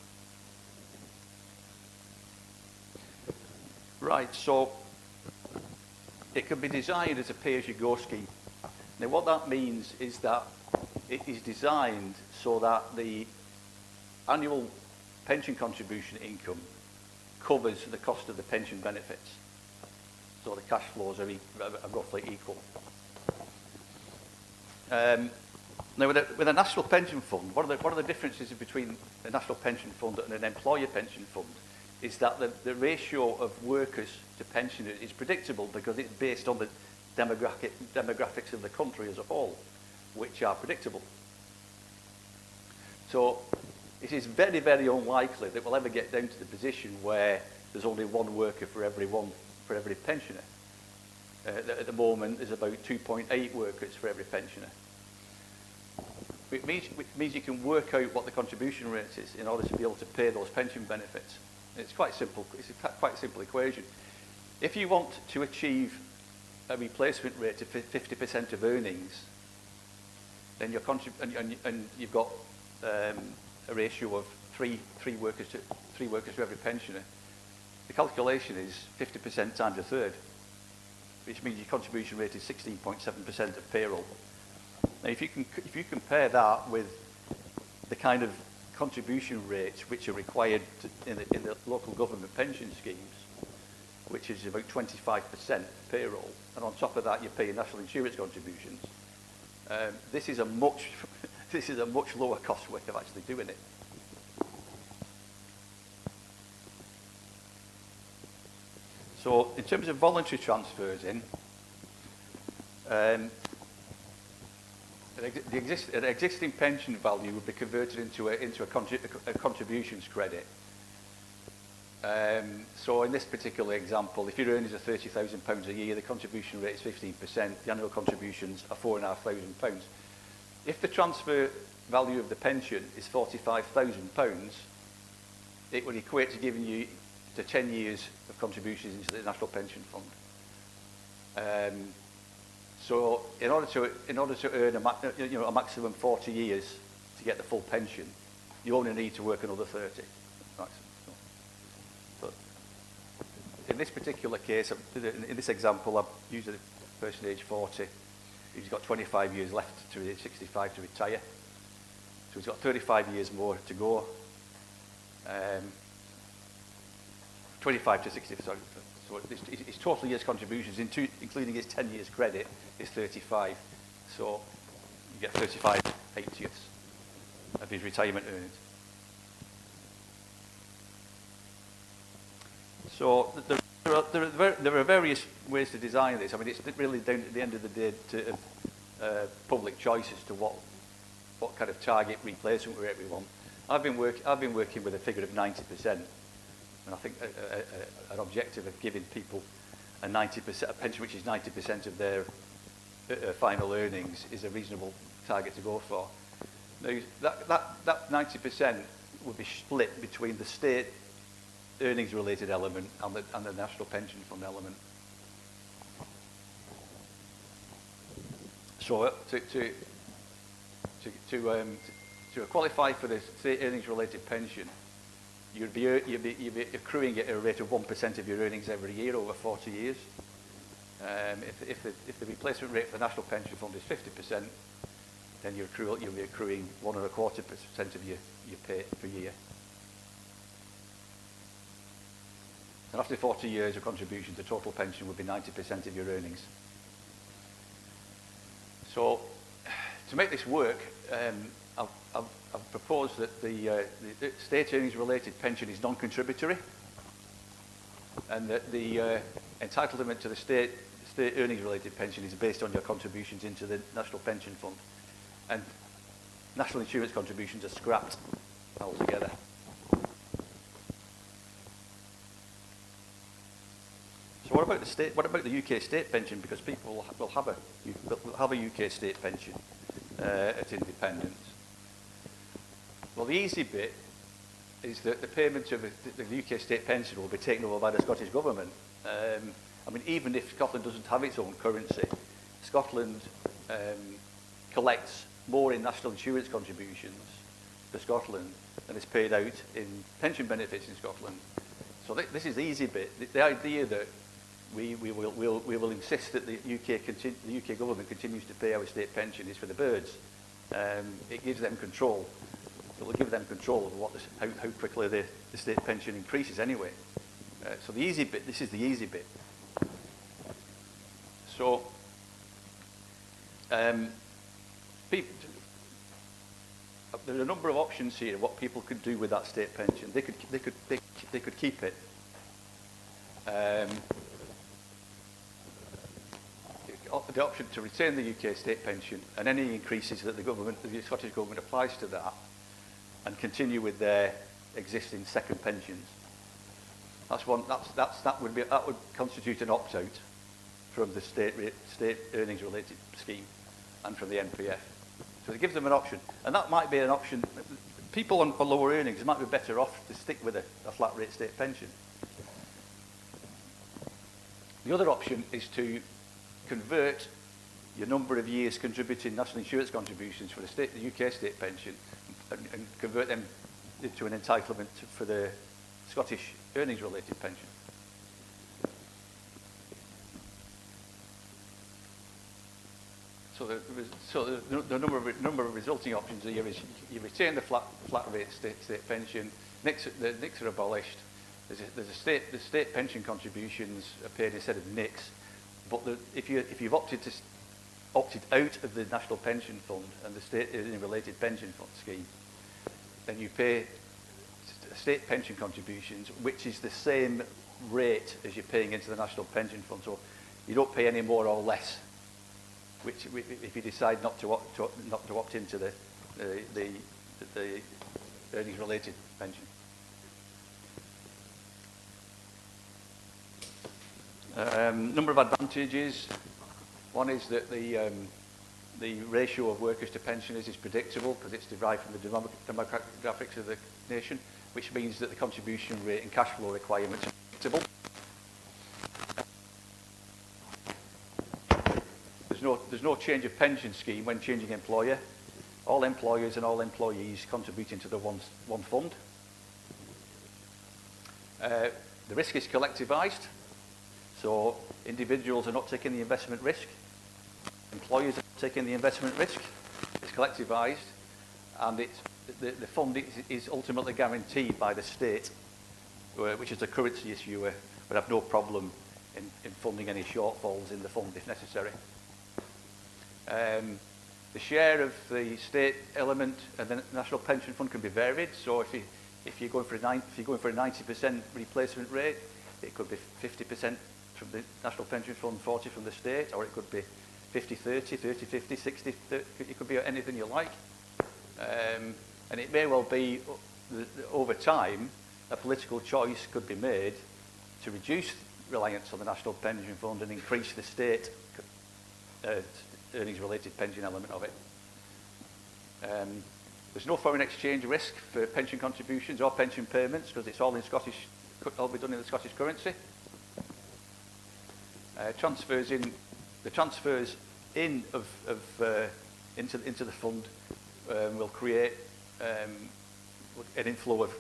Right. So it can be designed as a pay-as-you-go scheme. Now what that means is that it is designed so that the annual pension contribution income covers the cost of the pension benefits. So the cash flows are roughly equal. Now, with a national pension fund, one of the differences between a national pension fund and an employer pension fund is that the ratio of workers to pensioners is predictable because it's based on the demographics of the country as a whole, which are predictable. So it is very, very unlikely that we'll ever get down to the position where there's only one worker for every pensioner. At the moment, there's about 2.8 workers for every pensioner. It means you can work out what the contribution rate is in order to be able to pay those pension benefits. It's quite simple. It's quite a simple equation. If you want to achieve a replacement rate of 50% of earnings, then you've got a ratio of three workers to every pensioner. The calculation is 50% times a third, which means your contribution rate is 16.7% of payroll. Now, if you compare that with the kind of contribution rates which are required in the local government pension schemes, which is about 25% payroll, and on top of that you're paying national insurance contributions, this is a much lower cost way of actually doing it. So, in terms of voluntary transfers in, an existing pension value would be converted into a contributions credit. So in this particular example, if your earnings are £30,000 a year, the contribution rate is 15%, the annual contributions are £4,500. If the transfer value of the pension is £45,000, it would equate to giving you to 10 years of contributions into the National Pension Fund. So in order to earn a maximum 40 years to get the full pension, you only need to work another 30. But in this particular case, in this example, I've used a person age 40 who's got 25 years left to age 65 to retire. So he's got 35 years more to go. 25 to 60, sorry. So his total year's contributions, including his 10 years credit, is 35. So you get 35 80ths of his retirement earnings. So there are various ways to design this. I mean, it's really down at the end of the day to public choice as to what kind of target replacement rate we want. I've been working with a figure of 90%. And I think an objective of giving people a pension which is 90% of their final earnings is a reasonable target to go for. Now, that 90% would be split between the state earnings-related element and the National Pension Fund element. So to qualify for the state earnings-related pension, you'd be accruing at a rate of 1% of your earnings every year over 40 years. If the replacement rate for the National Pension Fund is 50%, then you'll be accruing 1.25% of your pay per year. And after 40 years of contribution, the total pension would be 90% of your earnings. So, to make this work, I've proposed that the state earnings-related pension is non-contributory, and that the entitlement to the state earnings-related pension is based on your contributions into the National Pension Fund, and national insurance contributions are scrapped altogether. So what about the state? What about the UK state pension? Because people will have a UK state pension at independence. Well, the easy bit is that the payment of the UK state pension will be taken over by the Scottish Government. I mean, even if Scotland doesn't have its own currency, Scotland collects more in national insurance contributions for Scotland than is paid out in pension benefits in Scotland. So this is the easy bit. The idea that we will insist that the UK government continues to pay our state pension is for the birds. It gives them control. It will give them control of how quickly the state pension increases anyway. So the easy bit, this is the easy bit. So there are a number of options here what people could do with that state pension. They could keep it. The option to retain the UK state pension and any increases that the Scottish Government applies to that, and continue with their existing second pensions. That would constitute an opt-out from the state earnings related scheme and from the NPF. So it gives them an option, and that might be an option. People on lower earnings might be better off to stick with a flat rate state pension. The other option is to convert your number of years contributing national insurance contributions for the UK state pension and convert them into an entitlement for the Scottish earnings-related pension. So the number of resulting options here is you retain the flat rate state pension, the NICs are abolished. The state pension contributions are paid instead of NICs, but if you've opted out of the National Pension Fund and the state related pension fund scheme, then you pay state pension contributions, which is the same rate as you're paying into the National Pension Fund. So you don't pay any more or less, which if you decide not to opt into the earnings related pension. Number of advantages. One is that the ratio of workers to pensioners is predictable because it's derived from the demographics of the nation, which means that the contribution rate and cash flow requirements are predictable. There's no change of pension scheme when changing employer. All employers and all employees contribute into the one fund. The risk is collectivised, so individuals are not taking the investment risk. Employers are taking the investment risk. It's collectivised, and the fund is ultimately guaranteed by the state, which is a currency issuer, would have no problem in funding any shortfalls in the fund if necessary. The share of the state element and the National Pension Fund can be varied. So if you're going for a 90% replacement rate, it could be 50% from the National Pension Fund, 40% from the state, or it could be 50-30, 30-50, 60-30. It could be anything you like. And it may well be, over time, a political choice could be made to reduce reliance on the National Pension Fund and increase the state earnings-related pension element of it. There's no foreign exchange risk for pension contributions or pension payments because it's all in Scottish, all be done in the Scottish currency. The transfers in into the fund will create an inflow of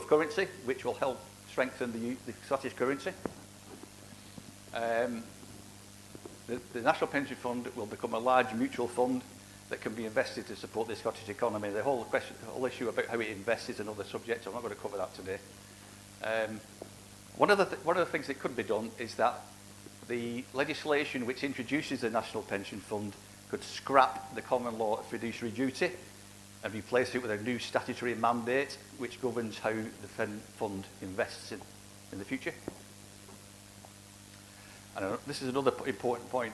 currency, which will help strengthen the Scottish currency. The National Pension Fund will become a large mutual fund that can be invested to support the Scottish economy. The whole issue about how it invests is another subject. I'm not going to cover that today. One of the things that could be done is that the legislation which introduces the National Pension Fund could scrap the common law of fiduciary duty and replace it with a new statutory mandate which governs how the fund invests in the future. And this is another important point.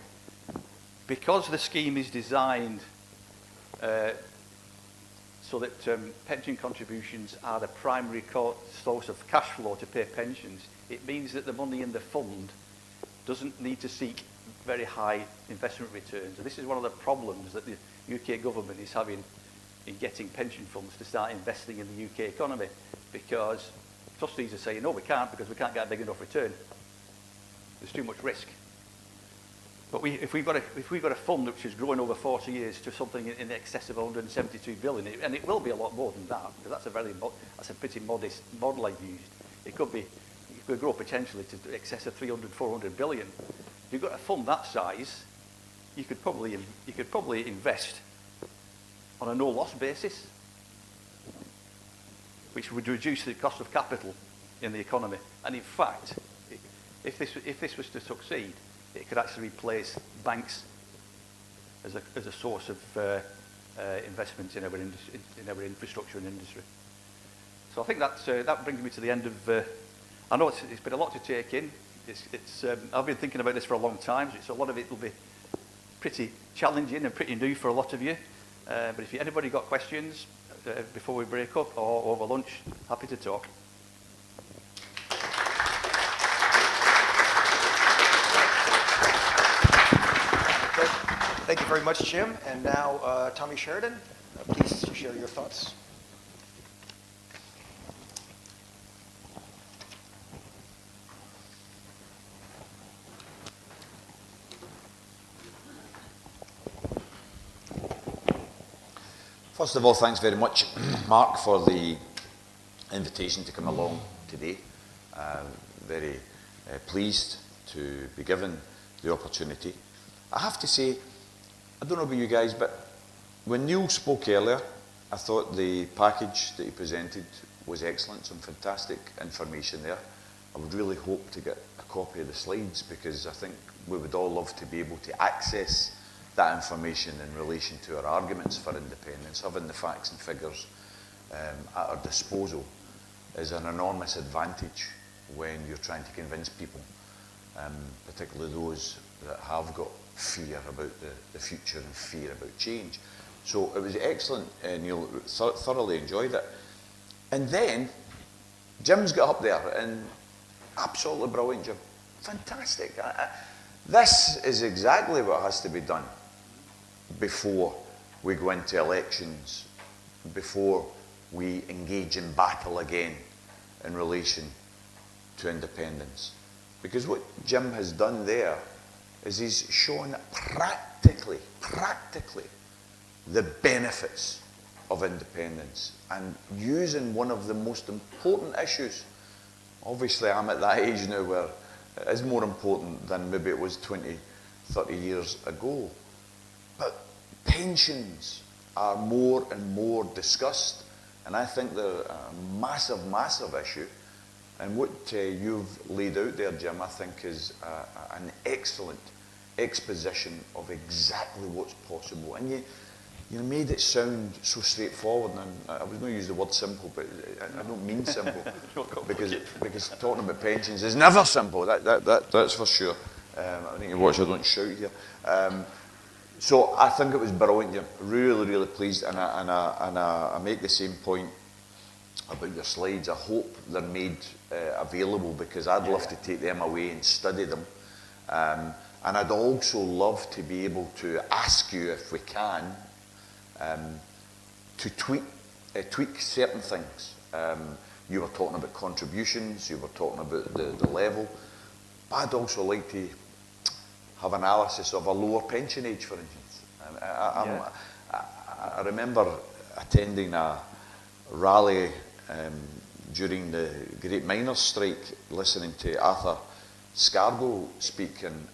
Because the scheme is designed so that pension contributions are the primary source of cash flow to pay pensions, it means that the money in the fund doesn't need to seek very high investment returns. And this is one of the problems that the UK government is having in getting pension funds to start investing in the UK economy, because trustees are saying, no, we can't because we can't get a big enough return. There's too much risk. But if we've got a fund which is growing over 40 years to something in excess of 172 billion, and it will be a lot more than that, because that's a pretty modest model I've used. It could grow potentially to excess of 300, 400 billion. If you've got a fund that size, you could probably invest on a no-loss basis, which would reduce the cost of capital in the economy. And in fact, if this was to succeed, it could actually replace banks as a source of investment in our infrastructure and industry. So I think that brings me to the end of. I know it's been a lot to take in. I've been thinking about this for a long time. So a lot of it will be pretty challenging and pretty new for a lot of you. But if anybody got questions before we break up or over lunch, happy to talk. Thank you very much, Jim. And now, Tommy Sheridan, please share your thoughts. First of all, thanks very much, Mark, for the invitation to come along today. Very pleased to be given the opportunity. I have to say, I don't know about you guys, but when Neil spoke earlier, I thought the package that he presented was excellent, some fantastic information there. I would really hope to get a copy of the slides, because I think we would all love to be able to access that information in relation to our arguments for independence. Having the facts and figures at our disposal is an enormous advantage when you're trying to convince people, particularly those that have got fear about the future and fear about change. So it was excellent, Neil, thoroughly enjoyed it. And then Jim's got up there, and absolutely brilliant, Jim. Fantastic. This is exactly what has to be done before we go into elections, before we engage in battle again in relation to independence. Because what Jim has done there is he's shown practically the benefits of independence, and using one of the most important issues. Obviously, I'm at that age now where it is more important than maybe it was 20, 30 years ago. But pensions are more and more discussed, and I think they're a massive, massive issue. And what you've laid out there, Jim, I think is an excellent exposition of exactly what's possible. And you made it sound so straightforward, and I was going to use the word simple, but I don't mean simple, because talking about pensions is never simple, that's for sure. I need to watch I don't shout here. So I think it was brilliant, Jim. Really, really pleased, and I make the same point about your slides. I hope they're made available, because I'd love to take them away and study them. And I'd also love to be able to ask you, if we can, to tweak certain things. You were talking about contributions, you were talking about the level. But I'd also like to have analysis of a lower pension age, for instance. I remember attending a rally during the Great Miners' Strike, listening to Arthur Scargo speak, and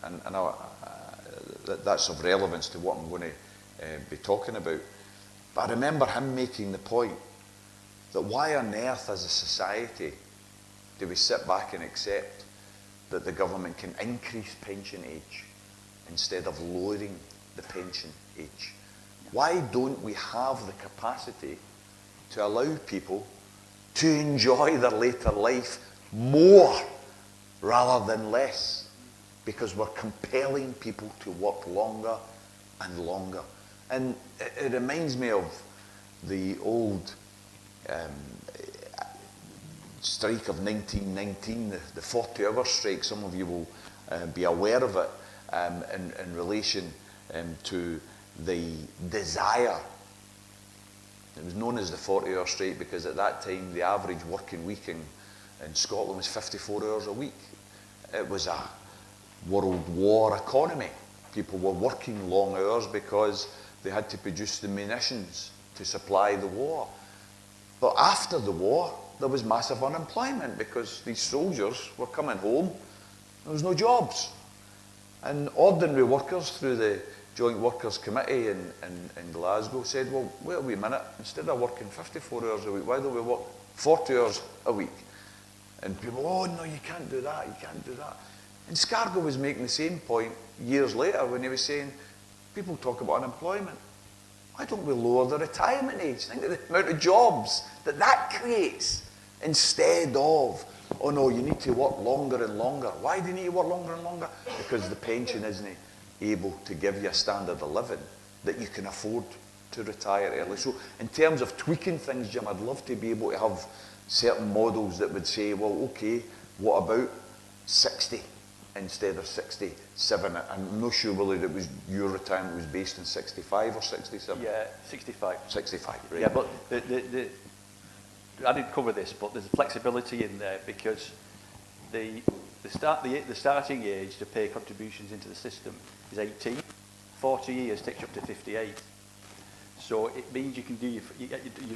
that's of relevance to what I'm going to be talking about. But I remember him making the point that why on earth as a society do we sit back and accept that the government can increase pension age instead of lowering the pension age? Why don't we have the capacity to allow people to enjoy their later life more rather than less? Because we're compelling people to work longer and longer. And it reminds me of the old strike of 1919, the 40-hour strike. Some of you will be aware of it in relation to the desire. It was known as the 40-hour strike because at that time the average working week in Scotland was 54 hours a week. It was a World War economy. People were working long hours because they had to produce the munitions to supply the war. But after the war, there was massive unemployment because these soldiers were coming home, there was no jobs. And ordinary workers through the Joint Workers' Committee in Glasgow said, well, wait a wee minute, instead of working 54 hours a week, why don't we work 40 hours a week? And people, oh no, you can't do that, you can't do that. And Scargo was making the same point years later when he was saying, people talk about unemployment. Why don't we lower the retirement age? Think of the amount of jobs that creates instead of, oh no, you need to work longer and longer. Why do you need to work longer and longer? Because the pension isn't able to give you a standard of living that you can afford to retire early. So in terms of tweaking things, Jim, I'd love to be able to have certain models that would say, well, okay, what about 60 instead of 67? I'm not sure whether it was your retirement was based on 65 or 67. Yeah, 65. 65, right. Yeah, but I didn't cover this, but there's flexibility in there because the starting age to pay contributions into the system is 18. 40 years takes you up to 58. So it means you can do you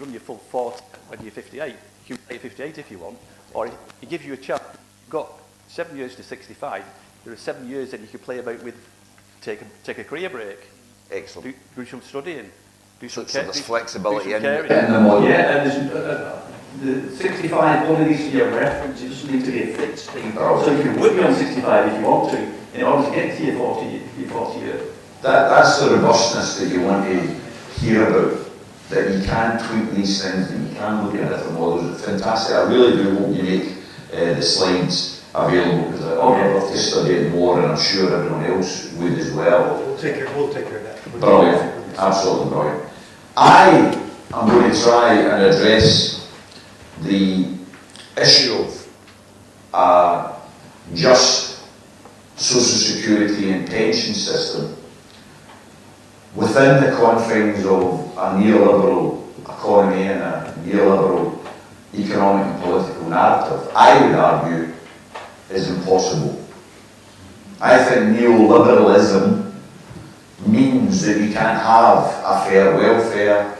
run your full 40 when you're 58. You can pay 58 if you want, or it gives you a chance. You've got 7 years to 65. There are 7 years that you can play about with. Take a career break. Excellent. Do some studying. Do some So there's flexibility in caring. the model. Yeah, and the 65 only needs to be a reference, it doesn't need to be a fixed thing. So you can work beyond 65 if you want to, in order to get to your 40 years. That's the robustness that you want to hear about, that you can tweak these things, that you can look at different models. It's fantastic. I really do hope you make the slides available, because I'd love to study it more, and I'm sure everyone else would as well. We'll take care of that. Brilliant, absolutely brilliant. I am going to try and address the issue of just social security and pension system within the confines of a neoliberal economy and a neoliberal economic and political narrative. I would argue is impossible. I think neoliberalism means that you can't have a fair welfare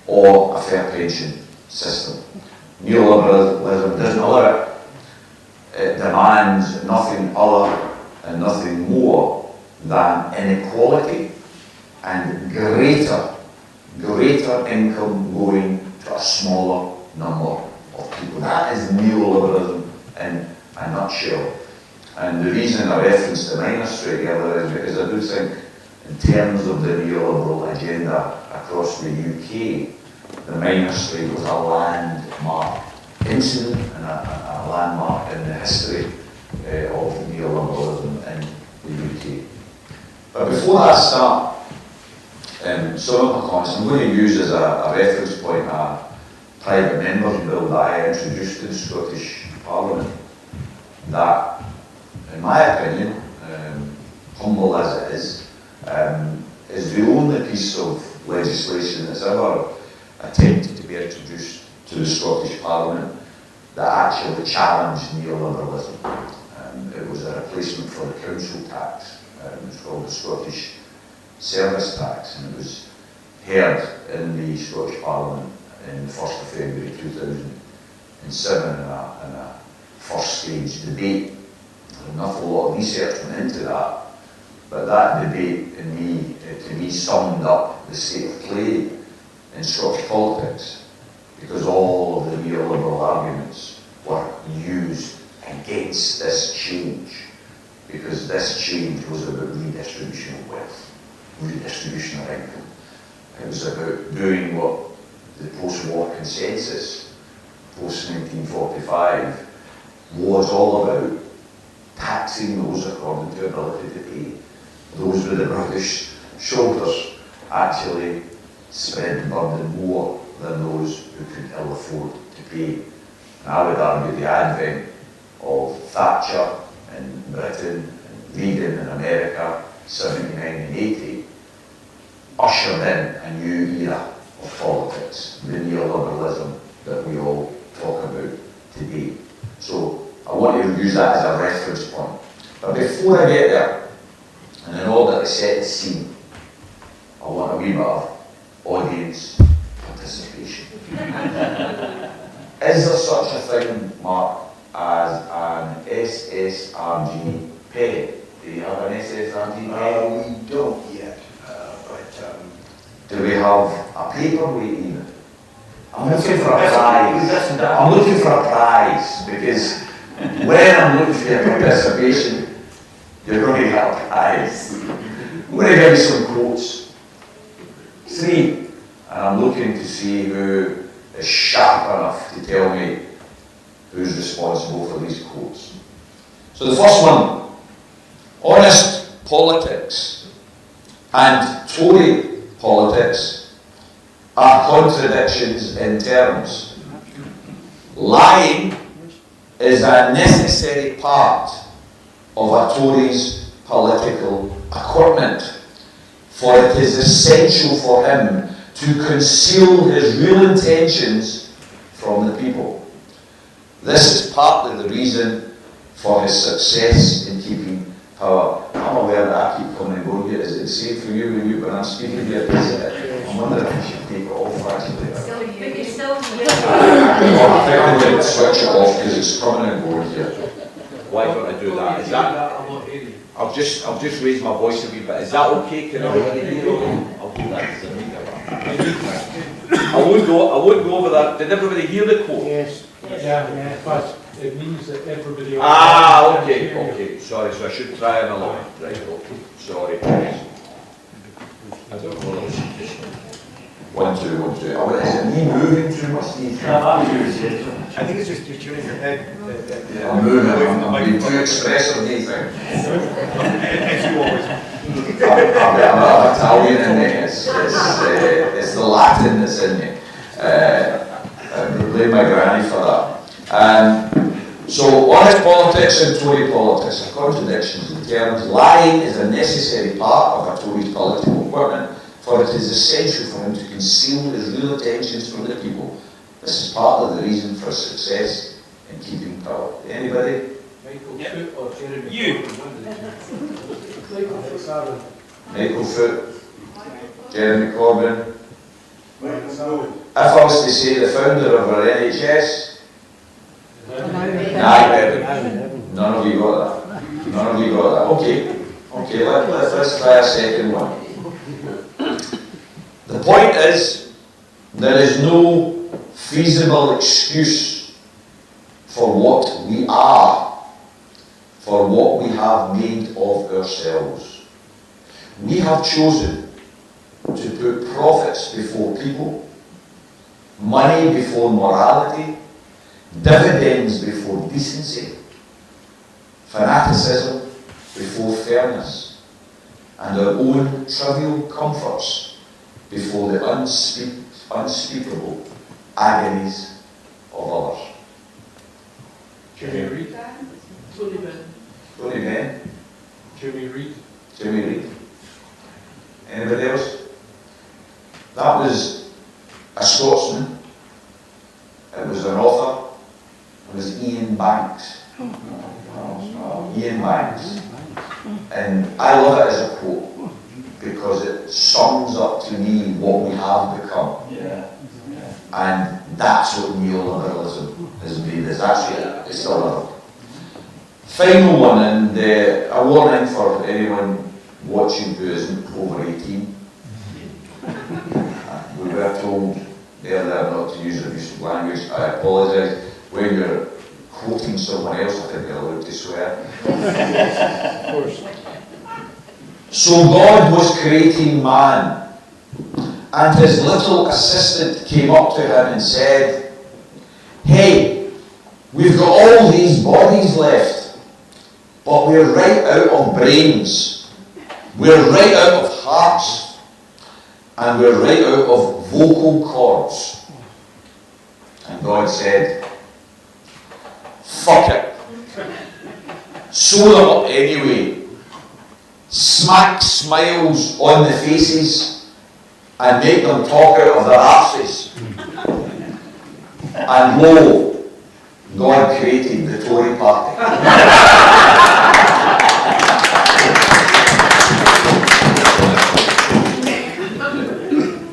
or a fair pension system. Neoliberalism doesn't allow it. It demands nothing other and nothing more than inequality and greater income going to a smaller number of people. That is neoliberalism in a nutshell. And the reason I referenced the miners' strike earlier is because I do think, in terms of the neoliberal agenda across the UK, the miners' strike was a landmark incident and a landmark in the history of neoliberalism in the UK. But before I start, some of my comments, I'm going to use as a reference point a private members bill that I introduced to the Scottish Parliament that, in my opinion, humble as it is the only piece of legislation that's ever attempted to be introduced to the Scottish Parliament that actually challenged neoliberalism. It was a replacement for the council tax. It was called the Scottish Service Tax, and it was heard in the Scottish Parliament in the 1st of February 2007 in a first stage debate. An awful lot of research went into that, but that debate to me summed up the state of play in Scottish politics, because all of the neoliberal arguments were used against this change, because this change was about redistribution of wealth, redistribution of income. It was about doing what the post-war consensus, post-1945, was all about: taxing those according to ability to pay. Those with the broadish shoulders actually spread the burden more than those who could ill afford to pay. And I would argue the advent of Thatcher in Britain and Reagan in America, 79 and 80, ushered in a new era of politics, the neoliberalism that we all talk about today. So I want to use that as a reference point. But before I get there, and in order to set the scene, I want a wee bit of audience participation. Is there such a thing, Mark, as an SSRG pen? Do you have an SSRG pen? We don't yet, but do we have a paperweight even? I'm looking for a prize. I'm looking for a prize, because when I'm looking for your participation, you're going to get a prize. I'm going to give you some quotes. 3. And I'm looking to see who is sharp enough to tell me who's responsible for these quotes. So the first one: honest politics and Tory politics are contradictions in terms. Lying is a necessary part of a Tory's political equipment, for it is essential for him to conceal his real intentions from the people. This is partly the reason for his success in keeping power. I'm aware that I keep coming and going here. Is it the same for you when I'm speaking here? I'm wondering if I should take it off actually. I think I'm going to switch it off because it's coming and going here. Why don't I do that? Is that? I'll just raise my voice a wee bit. Is that okay? Can everybody hear me? I'll do that as a meeting. I won't go over that. Did everybody hear the quote? Yes. Yeah, but it means that everybody... Okay. Sorry, so I should try another one. Right, okay. Sorry. One, two. Oh, is it me moving too much? I think it's just you're tuning your head. I'm moving. I'm being too expressive, do you think? As you always are. I'm not Italian in me. It's the Latin that's in me. I blame my granny for that. So honest politics and Tory politics are contradictions in terms. Lying is a necessary part of a Tory's political equipment, for it is essential for him to conceal his real intentions from the people. This is partly the reason for his success in keeping power. Anybody? Michael Foot or Jeremy? You. Michael Foot, Jeremy Corbyn. If I was to say the founder of our NHS, none of you got that. Okay, let's try a second one. The point is, there is no feasible excuse for what we are, for what we have made of ourselves. We have chosen to put profits before people, money before morality, dividends before decency, fanaticism before fairness, and our own trivial comforts before the unspeakable agonies of others. Jimmy Reid? Tony Benn? Jimmy Reid? Jimmy Reid. Anybody else? That was a Scotsman. It was an author. It was Ian Banks. Ian Banks. And I love it as a quote because it sums up to me what we have become. Yeah. And that's what neoliberalism has been. It's actually, it's still a final one, and a warning for anyone watching who isn't over 18. We were told earlier not to use abusive language. I apologise. When you're quoting someone else, I think you're allowed to swear. Of course. So God was creating man, and his little assistant came up to him and said, "Hey, we've got all these bodies left, but we're right out of brains, we're right out of hearts, and we're right out of vocal cords." And God said, "Fuck it. Sew them up anyway. Smack smiles on the faces and make them talk out of their arses." And lo, God created the Tory party.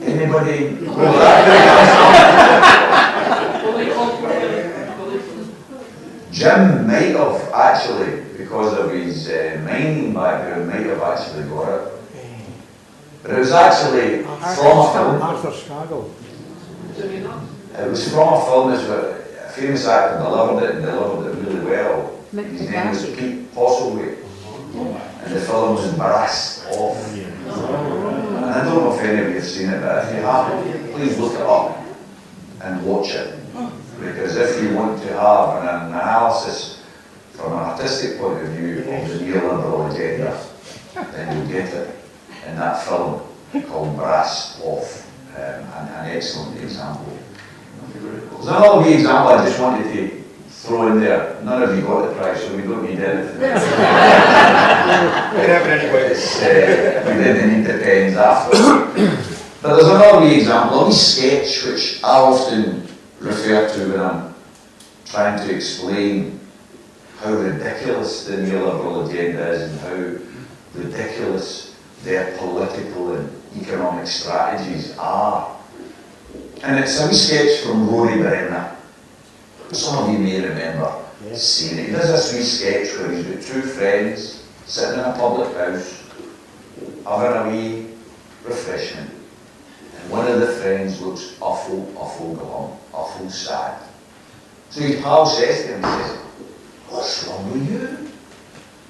Anybody go with that? Jim might have actually, because of his mining background, might have actually got it. But it was actually from a film. Arthur Straggle. It was from a film. A famous actor delivered it, and delivered it really well. His name was Pete Postlethwaite. And the film was Brassed Off. And I don't know if any of you have seen it, but if you haven't, please look it up and watch it. Because if you want to have an analysis from an artistic point of view of the neoliberal agenda, then you'll get it in that film called Brassed Off, an excellent example. There's another wee example I just wanted to throw in there. None of you got the prize, so we don't need anything. We didn't need the pens after. But there's another wee example, a wee sketch which I often refer to when I'm trying to explain how ridiculous the neoliberal agenda is and how ridiculous their political and economic strategies are. And it's a wee sketch from Rory Brenner. Some of you may remember seeing it. He does this wee sketch where he's got two friends sitting in a public house having a wee refreshment. And one of the friends looks awful glum, awful sad. So his pal says to him, he says, "What's wrong with you?"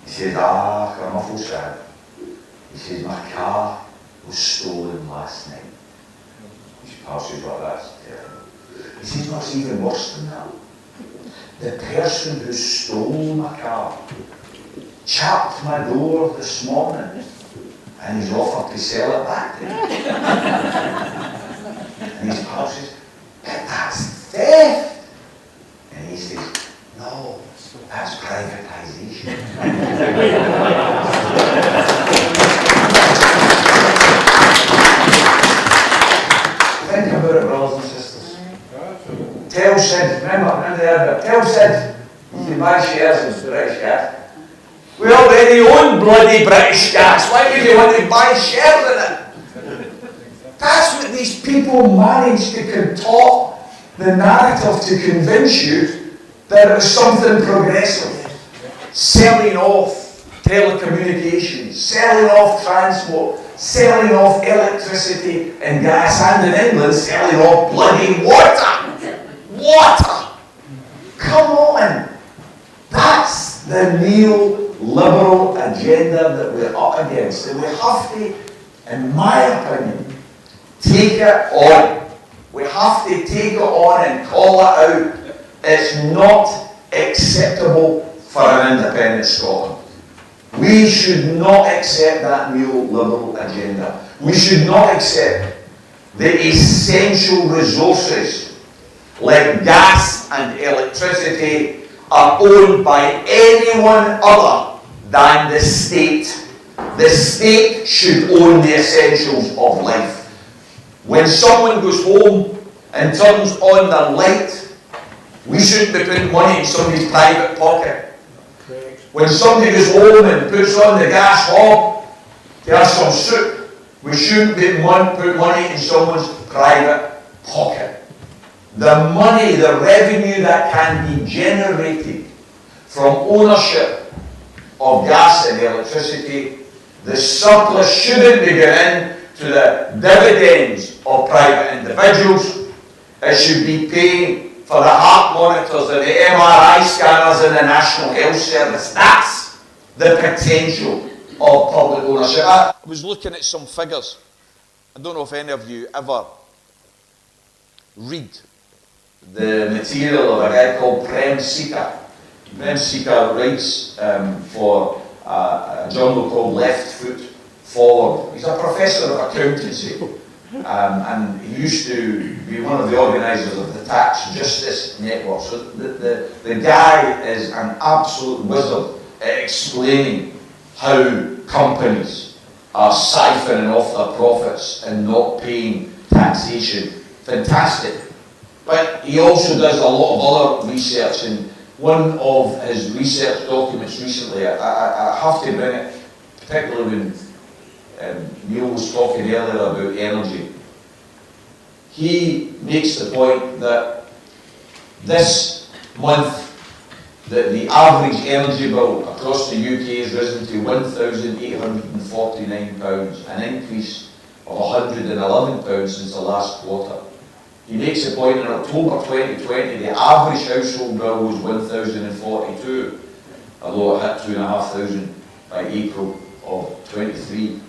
He says, "I'm awful sad." He says, "My car was stolen last night." His pal says, "Well, that's terrible." He says, "What's even worse than that? The person who stole my car chapped my door this morning and he's offered to sell it back to me." And his pal says, "But that's theft." And he says, "No, that's privatisation." Think about it, brothers and sisters. Tell Sid, remember the advert, tell Sid you can buy shares in British Gas. We already own bloody British Gas, why would you want to buy shares in it? That's what these people manage to contort the narrative to convince you that it was something progressive. Selling off telecommunications, selling off transport, selling off electricity and gas, and in England, selling off bloody water. Water! Come on! That's the neoliberal agenda that we're up against. And we have to, in my opinion, take it on. We have to take it on and call it out. It's not acceptable for an independent Scotland. We should not accept that neoliberal agenda. We should not accept the essential resources like gas and electricity are owned by anyone other than the state. The state should own the essentials of life. When someone goes home and turns on the light, we shouldn't be putting money in somebody's private pocket. When somebody goes home and puts on the gas hob to have some soup, we shouldn't be putting money in someone's private pocket. The money, the revenue that can be generated from ownership of gas and electricity, the surplus shouldn't be given to the dividends of private individuals. It should be paying for the heart monitors and the MRI scanners in the National Health Service. That's the potential of public ownership. I was looking at some figures. I don't know if any of you ever read the material of a guy called Prem Sikka. Prem Sikka writes for a journal called Left Foot Forward. He's a professor of accountancy, and he used to be one of the organisers of the Tax Justice Network. So the guy is an absolute wizard at explaining how companies are siphoning off their profits and not paying taxation. Fantastic. But he also does a lot of other research, and one of his research documents recently, I have to bring it, particularly when Neil was talking earlier about energy. He makes the point that this month that the average energy bill across the UK has risen to £1,849, an increase of £111 since the last quarter. He makes the point in October 2020, the average household bill was £1,042, although it hit £2,500 by April of 23.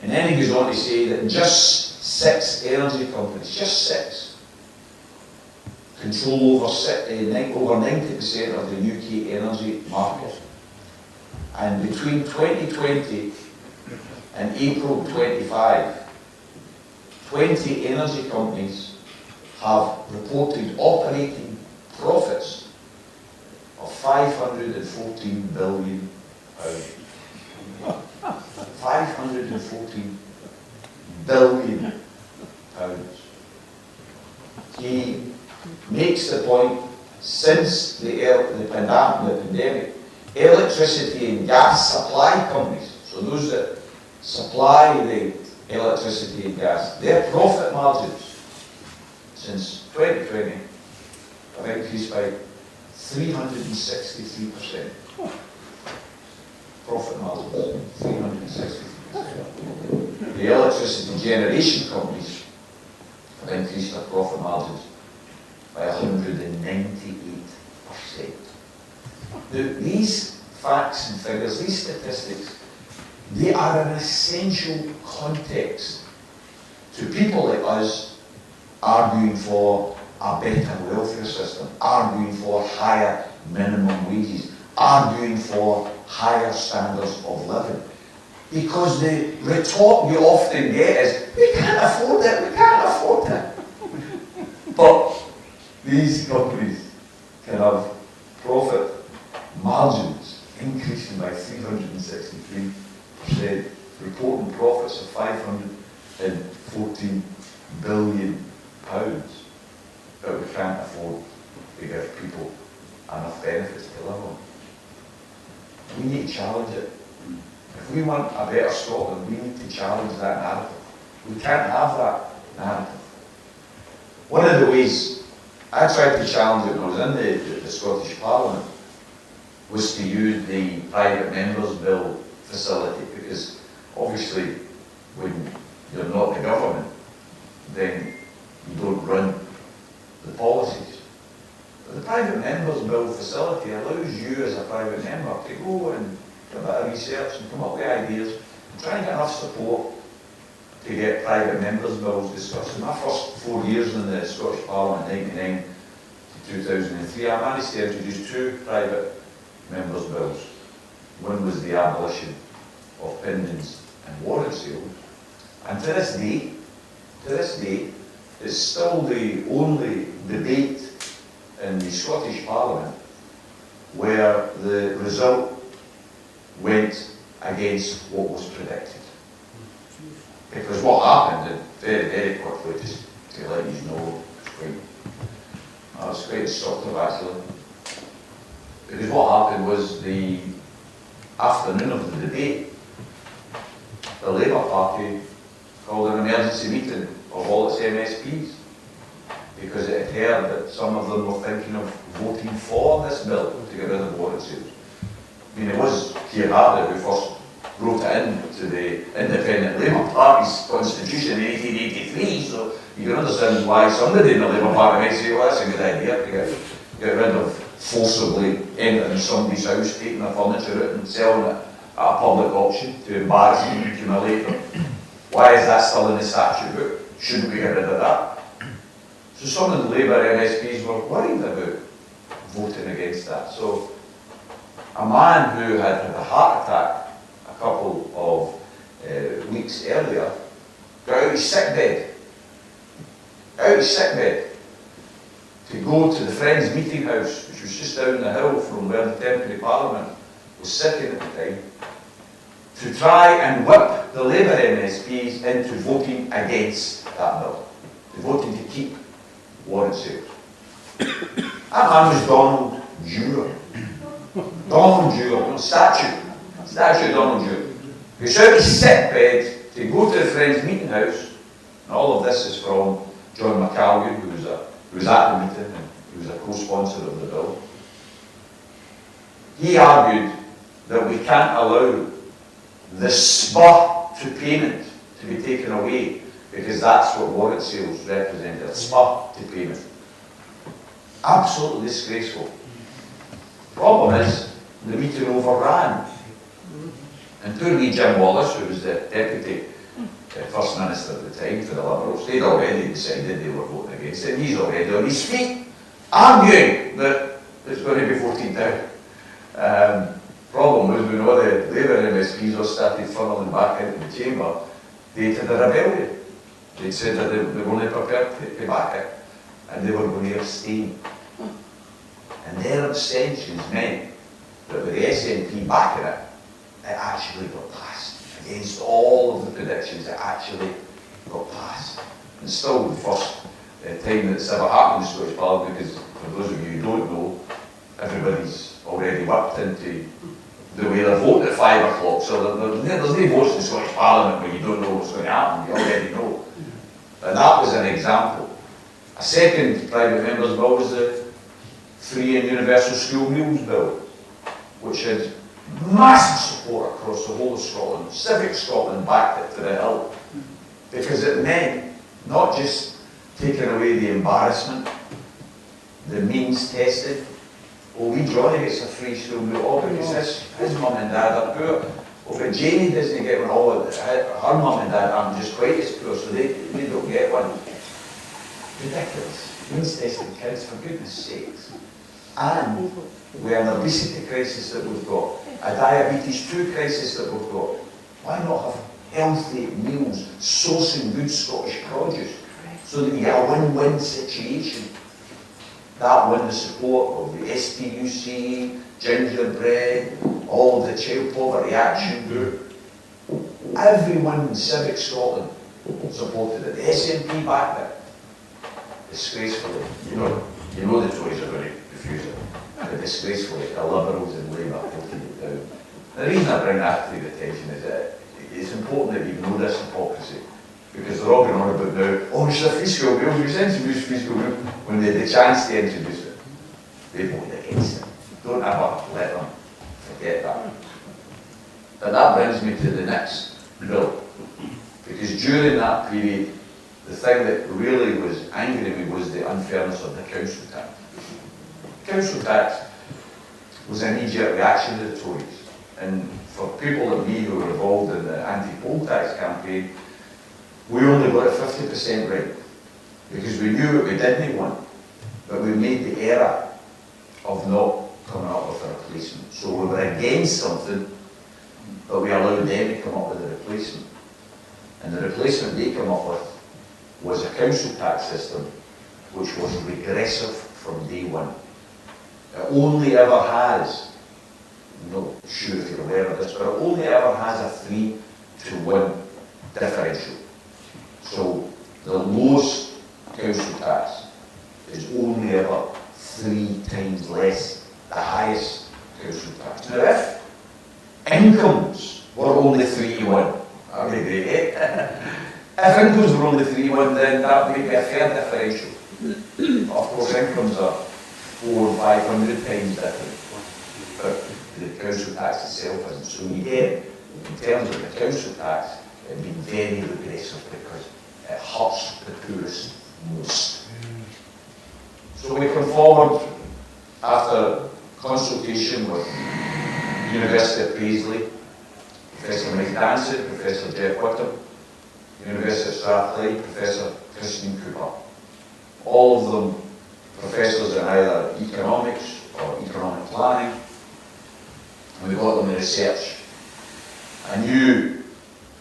And then he goes on to say that just 6 energy companies, just 6, control over 90% of the UK energy market. And between 2020 and April 25, 20 energy companies have reported operating profits of £514 billion. 514 billion pounds. He makes the point, since the pandemic, electricity and gas supply companies, so those that supply the electricity and gas, their profit margins since 2020 have increased by 363%. Profit margins, 363%. The electricity generation companies have increased their profit margins by 198%. These facts and figures, these statistics, they are an essential context to people like us arguing for a better welfare system, arguing for higher minimum wages, arguing for higher standards of living. Because the retort you often get is, we can't afford it, we can't afford it. But these companies can have profit margins increasing by 363%, reporting profits of £514 billion, but we can't afford to give people enough benefits to live on. We need to challenge it. If we want a better Scotland, we need to challenge that narrative. We can't have that narrative. One of the ways I tried to challenge it when I was in the Scottish Parliament was to use the private members bill facility, because obviously when you're not the government, then you don't run the policies. But the private members bill facility allows you as a private member to go and do a bit of research and come up with ideas and try and get enough support to get private members bills discussed. In my first 4 years in the Scottish Parliament, 1999 to 2003, I managed to introduce 2 private members bills. One was the abolition of pinions and warrant sales, and to this day, it's still the only debate in the Scottish Parliament where the result went against what was predicted. Because what happened, and very, very quickly, just to let you know, it's quite instructive actually. Because what happened was the afternoon of the debate, the Labour Party called an emergency meeting of all its MSPs because it had heard that some of them were thinking of voting for this bill to get rid of warrant sales. I mean, it was Keir Hardie who first wrote it into the Independent Labour Party's constitution in 1883, so you can understand why somebody in the Labour Party might say, well, that's a good idea to get rid of forcibly entering somebody's house, taking their furniture out and selling it at a public auction to embarrass and humiliate them. Why is that still in the statute book? Shouldn't we get rid of that? So some of the Labour MSPs were worried about voting against that. So a man who had had a heart attack a couple of weeks earlier got out of his sick bed, to go to the Friends Meeting House, which was just down the hill from where the Temporary Parliament was sitting at the time, to try and whip the Labour MSPs into voting against that bill, to voting to keep warrant sales. That man was Donald Dewar. Donald Dewar, statue Donald Dewar. He was out of his sick bed to go to the Friends Meeting House, and all of this is from John McCalgan, who was at the meeting and he was a co-sponsor of the bill. He argued that we can't allow the spur to payment to be taken away because that's what warrant sales represented, a spur to payment. Absolutely disgraceful. Problem is, the meeting overran. And poor wee Jim Wallace, who was the Deputy First Minister at the time for the Liberals, they'd already decided they were voting against it, and he's already on his feet, arguing that it's going to be voted down. Problem was, when all the Labour MSPs all started funneling back into the chamber, they had a rebellion. They said that they were only prepared to back it, and they were going to abstain. And their abstentions meant that with the SNP backing it, it actually got passed. Against all of the predictions, it actually got passed. And still the first time that's ever happened in the Scottish Parliament, because for those of you who don't know, everybody's already whipped into the way they're voting at 5 o'clock, so there's no votes in the Scottish Parliament where you don't know what's going to happen, you already know. And that was an example. A second private member's bill was the Free and Universal School Meals Bill, which had massive support across the whole of Scotland. Civic Scotland backed it to the hill, because it meant not just taking away the embarrassment, the means tested. Oh, wee Johnny gets a free school meal, because his mum and dad are poor. Oh, but Jamie doesn't get one, her mum and dad aren't just quite as poor, so they don't get one. Ridiculous. Means tested kids, for goodness sakes. And we have an obesity crisis that we've got, a diabetes 2 crisis that we've got. Why not have healthy meals, sourcing good Scottish produce, so that you get a win-win situation? That won the support of the STUC, Gingerbread, all of the Child Poverty Action Group. Everyone in Civic Scotland supported it. The SNP backed it. Disgracefully, you know the Tories are going to refuse it. But disgracefully, the Liberals and Labour voted it down. The reason I bring that to the attention is that it's important that you know this hypocrisy, because they're all going on about now, oh, it's a free school meal, we sent to use free school meal, when they had the chance to introduce it. They voted against it. Don't ever let them forget that. But that brings me to the next bill, because during that period, the thing that really was angering me was the unfairness of the council tax. Council tax was an immediate reaction to the Tories, and for people like me who were involved in the anti-poll tax campaign, we only got it 50% right, because we knew what we didn't want, but we made the error of not coming up with a replacement. So we were against something, but we allowed them to come up with a replacement. And the replacement they come up with was a council tax system which was regressive from day one. It only ever has I'm not sure if you're aware of this, but it only ever has a 3-to-1 differential. So the lowest council tax is only ever 3 times less the highest council tax. Now if incomes were only 3-to-1, that would be great, eh? If incomes were only 3-to-1, then that would be a fair differential. Of course, incomes are 400 or 500 times different, but the council tax itself isn't. So you get, in terms of the council tax, it'd be very regressive because it hurts the poorest most. So we come forward after consultation with the University of Paisley, Professor Mike Danson, Professor Jeff Whittam, University of Strathclyde, Professor Christine Cooper. All of them professors in either economics or economic planning, and we got them to research a new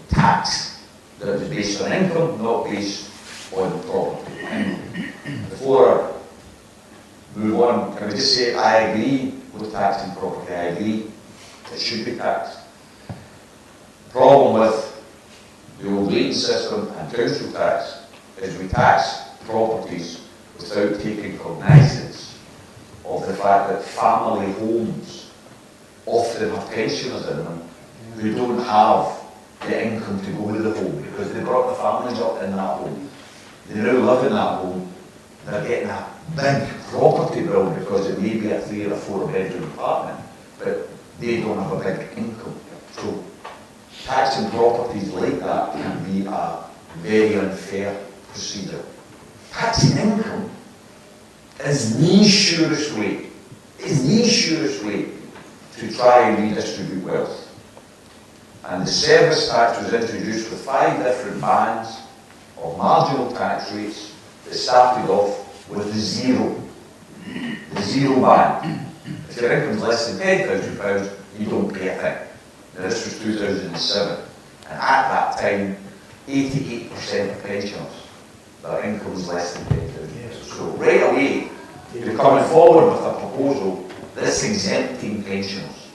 tax that was based on income, not based on property. And before I move on, can I just say I agree with taxing property. I agree it should be taxed. The problem with the old rating system and council tax is we tax properties without taking cognizance of the fact that family homes often have pensioners in them who don't have the income to go with the home because they brought the families up in that home. They now live in that home. They're getting a big property bill because it may be a 3 or 4 bedroom apartment, but they don't have a big income. So taxing properties like that can be a very unfair procedure. Taxing income is the surest way, to try and redistribute wealth. And the service tax was introduced with 5 different bands of marginal tax rates that started off with the zero band. If your income is less than £10,000, you don't pay a thing. Now this was 2007, and at that time, 88% of pensioners, their income was less than £10,000. So right away, you're coming forward with a proposal that's exempting pensioners.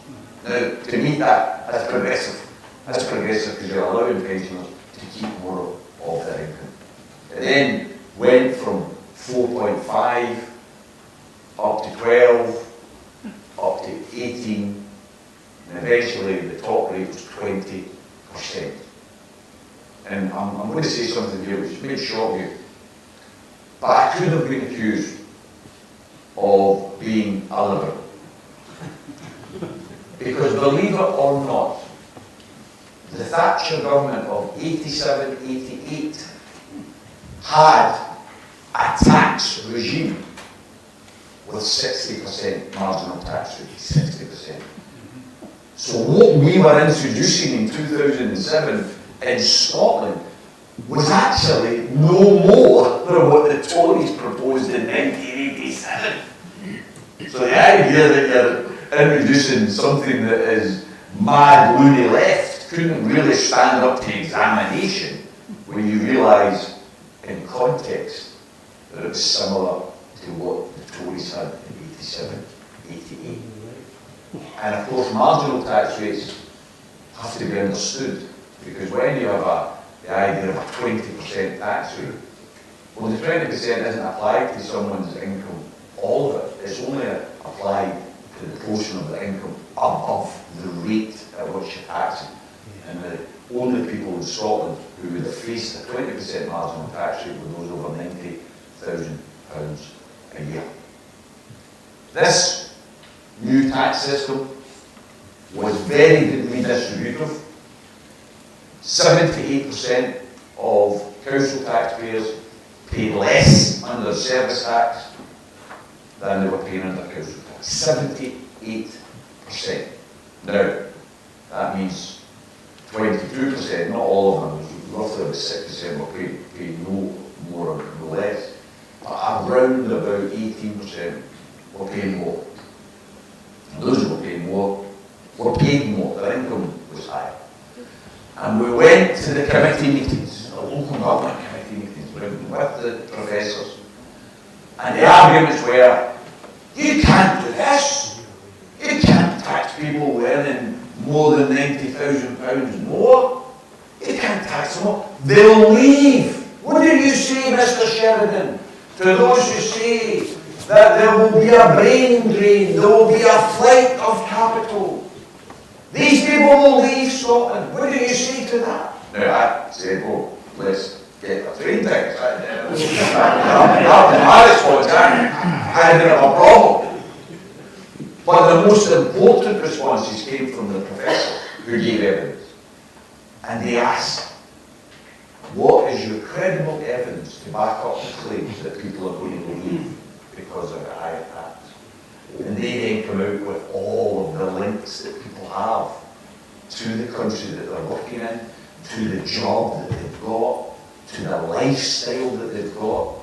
Now, to me, that's progressive. That's progressive because you're allowing pensioners to keep more of their income. It then went from 4.5 up to 12, up to 18, and eventually the top rate was 20%. And I'm going to say something here which may shock you, but I could have been accused of being a liberal. Because believe it or not, the Thatcher government of 87-88 had a tax regime with 60% marginal tax rate, 60%. So what we were introducing in 2007 in Scotland was actually no more than what the Tories proposed in 1987. So the idea that you're introducing something that is mad, loony left couldn't really stand up to examination when you realise in context that it was similar to what the Tories had in 87, 88. And of course marginal tax rates have to be understood because when you have the idea of a 20% tax rate, well the 20% isn't applied to someone's income, all of it. It's only applied to the portion of the income above the rate at which you're taxing. And the only people in Scotland who would have faced a 20% marginal tax rate were those over £90,000 a year. This new tax system was very redistributive. 78% of council taxpayers paid less under service tax than they were paying under council tax. 78%. Now, that means 22%, not all of them, roughly about 6% were paid no more or no less, but around about 18% were paying more. And those who were paying more were paid more, their income was higher. And we went to the committee meetings, the local government committee meetings, with the professors, and the arguments were, you can't do this, you can't tax people more than £90,000 more, you can't tax them all. They'll leave. What do you say, Mr. Sheridan, to those who say that there will be a brain drain, there will be a flight of capital? These people will leave Scotland. What do you say to that? Now, I say, well, let's get a train ticket. That was my response. I had a bit of a problem. But the most important responses came from the professor who gave evidence. And they asked, what is your credible evidence to back up the claims that people are going to leave because of the higher tax? And they then come out with all of the links that people have to the country that they're working in, to the job that they've got, to the lifestyle that they've got.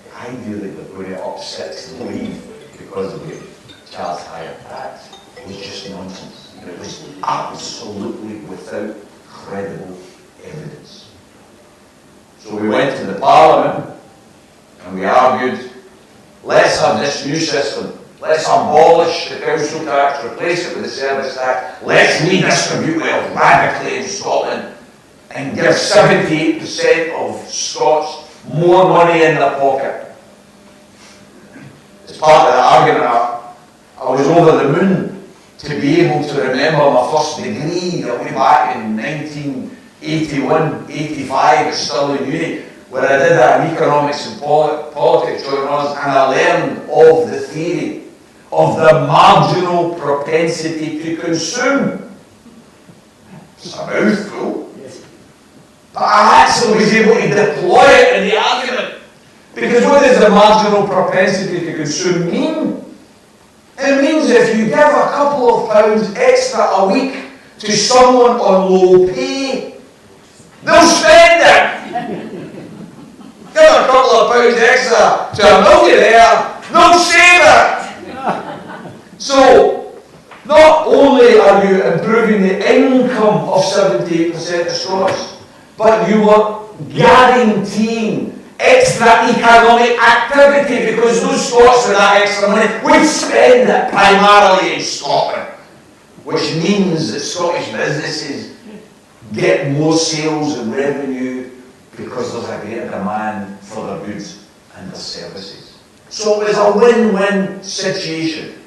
The idea that they're going to upset to leave because of the charged higher tax was just nonsense. It was absolutely without credible evidence. So we went to the Parliament and we argued, let's have this new system. Let's abolish the council tax, replace it with the service tax. Let's redistribute wealth radically in Scotland and give 78% of Scots more money in their pocket. As part of the argument, I was over the moon to be able to remember my first degree that way back in 1981, 85, it's still in uni, where I did that in economics and politics, and I learned of the theory of the marginal propensity to consume. It's a mouthful. But I actually was able to deploy it in the argument. Because what does the marginal propensity to consume mean? It means if you give a couple of pounds extra a week to someone on low pay, they'll spend it. Give a couple of pounds extra to a millionaire, they'll save it. So, not only are you improving the income of 78% of Scots, but you are guaranteeing extra economic activity because those Scots with that extra money would spend it primarily in Scotland, which means that Scottish businesses get more sales and revenue because there's a greater demand for their goods and their services. So it's a win-win situation.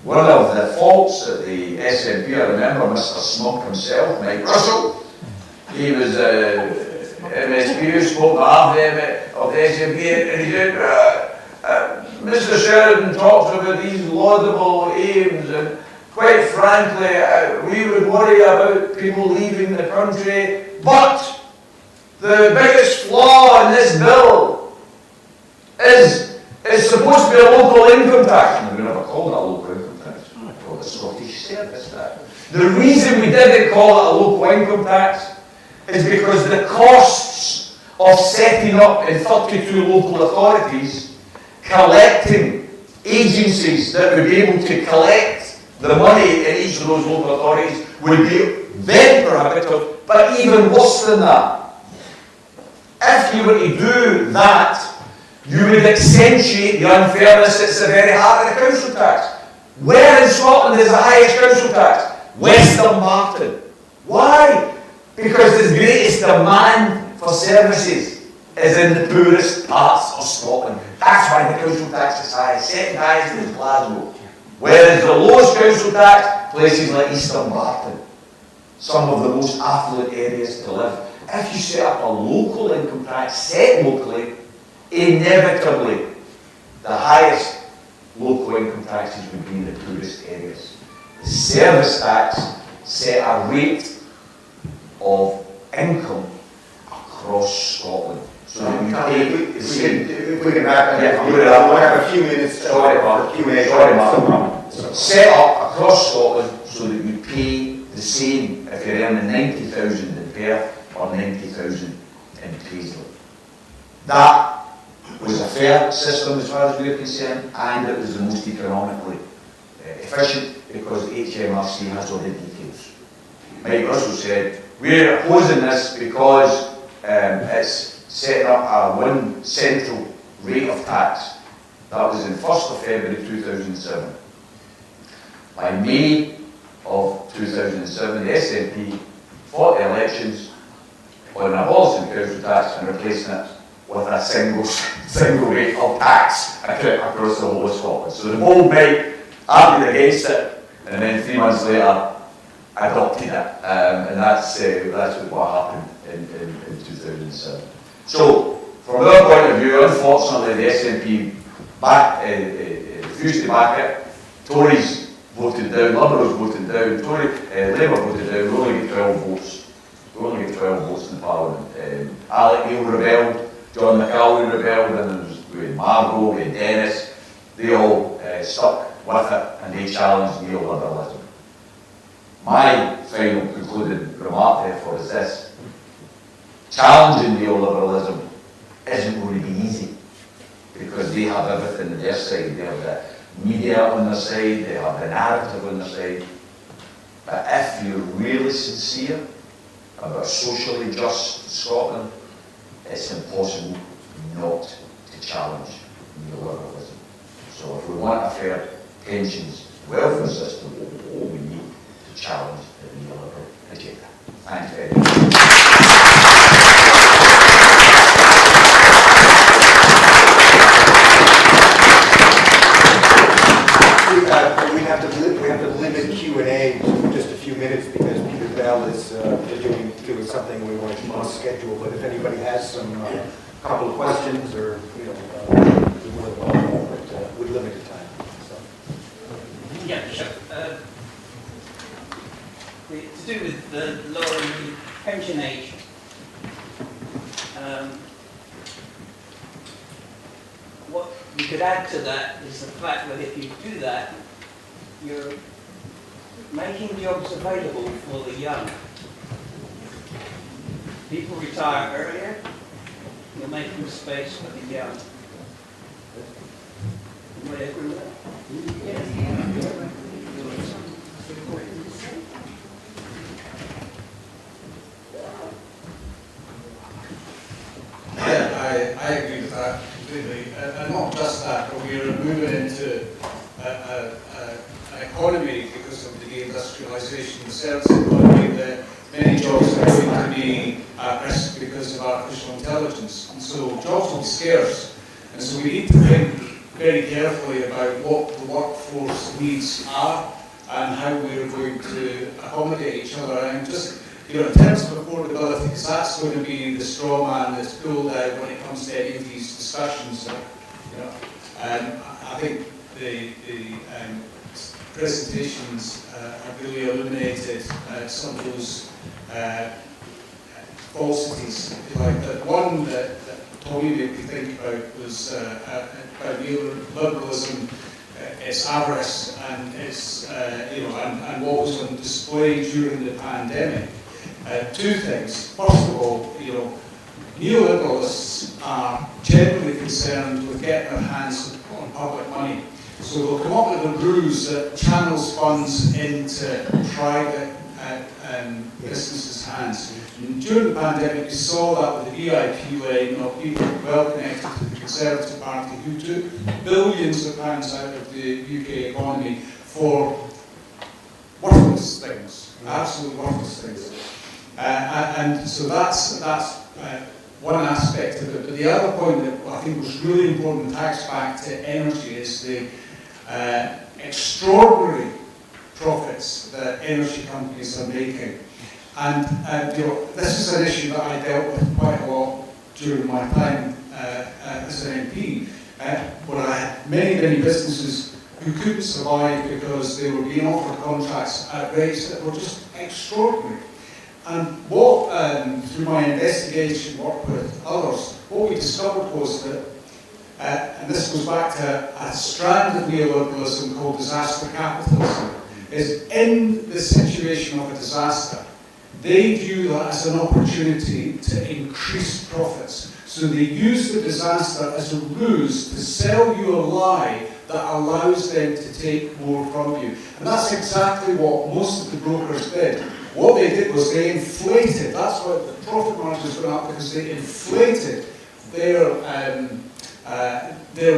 One of the faults at the SNP, I remember Mr. Smug himself, Mike Russell, he was MSP who spoke on behalf of the SNP, and he said, Mr. Sheridan talks about these laudable aims, and quite frankly, we would worry about people leaving the country, but the biggest flaw in this bill is it's supposed to be a local income tax. And we never called it a local income tax. We called it a Scottish service tax. The reason we didn't call it a local income tax is because the costs of setting up in 32 local authorities, collecting agencies that would be able to collect the money in each of those local authorities would be very prohibitive, but even worse than that. If you were to do that, you would accentuate the unfairness that's the very heart of the council tax. Where in Scotland is the highest council tax? Western Martin. Why? Because the greatest demand for services is in the poorest parts of Scotland. That's why the council tax is high. Second highest is Glasgow. Whereas the lowest council tax, places like Eastern Barton, some of the most affluent areas to live. If you set up a local income tax set locally, inevitably the highest local income taxes would be in the poorest areas. The service tax set a rate of income across Scotland. So that you pay the same. If we can wrap that up, we'll have a few minutes for Q&A. Set up across Scotland so that you pay the same if you're earning 90,000 in Perth or 90,000 in Paisley. That was a fair system as far as we are concerned, and it was the most economically efficient because HMRC has all the details. Mike Russell said, we're opposing this because it's setting up a one central rate of tax. That was in 1st of February 2007. By May of 2007, the SNP fought the elections on abolishing council tax and replacing it with a single rate of tax across the whole of Scotland. So the bold right argued against it, and then 3 months later adopted it, and that's what happened in 2007. So, from our point of view, unfortunately, the SNP refused to back it. Tories voted down, Liberals voted down, Labour voted down. We only get 12 votes. We only get 12 votes in Parliament. Alec Neil rebelled, John McAllen rebelled, and we had Margot, we had Dennis. They all stuck with it, and they challenged neoliberalism. My final concluding remark, therefore, is this. Challenging neoliberalism isn't going to be easy, because they have everything on their side. They have the media on their side, they have the narrative on their side. But if you're really sincere about socially just Scotland, it's impossible not to challenge neoliberalism. So if we want a fair pensions welfare system, all we need to challenge the neoliberal agenda. Thanks very much. We have to limit Q&A to just a few minutes because Peter Bell is doing something we want to keep on schedule. But if anybody has some couple of questions or we'd limit the time. So. Yeah, sure. To do with the lowering the pension age. What you could add to that is the fact that if you do that, you're making jobs available for the young. People retire earlier, you're making space for the young. Would you agree with that? Yeah, I agree with that completely. And not just that, but we're moving into an economy because of the deindustrialisation, the service economy, that many jobs are going to be at risk because of artificial intelligence. And so jobs will be scarce. And so we need to think very carefully about what the workforce needs are and how we're going to accommodate each other. And just, in terms of affordability, because that's going to be the straw man that's pulled out when it comes to any of these discussions. I think the presentations have really illuminated some of those falsities, if you like. The one that Tommy made me think about was about neoliberalism, its avarice, and its and what was on display during the pandemic. Two things. First of all, neoliberalists are generally concerned with getting their hands on public money. So they'll come up with a ruse that channels funds into private businesses' hands. And during the pandemic, we saw that with the VIP lane of people well connected to the Conservative Party who took billions of pounds out of the UK economy for worthless things, absolutely worthless things. And so that's one aspect of it. But the other point that I think was really important, ties back to energy, is the extraordinary profits that energy companies are making. And this is an issue that I dealt with quite a lot during my time as an MP, where I had many businesses who couldn't survive because they were being offered contracts at rates that were just extraordinary. And what, through my investigation, work with others, what we discovered was that, and this goes back to a strand of neoliberalism called disaster capitalism, is in the situation of a disaster, they view that as an opportunity to increase profits. So they use the disaster as a ruse to sell you a lie that allows them to take more from you. And that's exactly what most of the brokers did. What they did was they inflated, that's why the profit margins went up, because they inflated their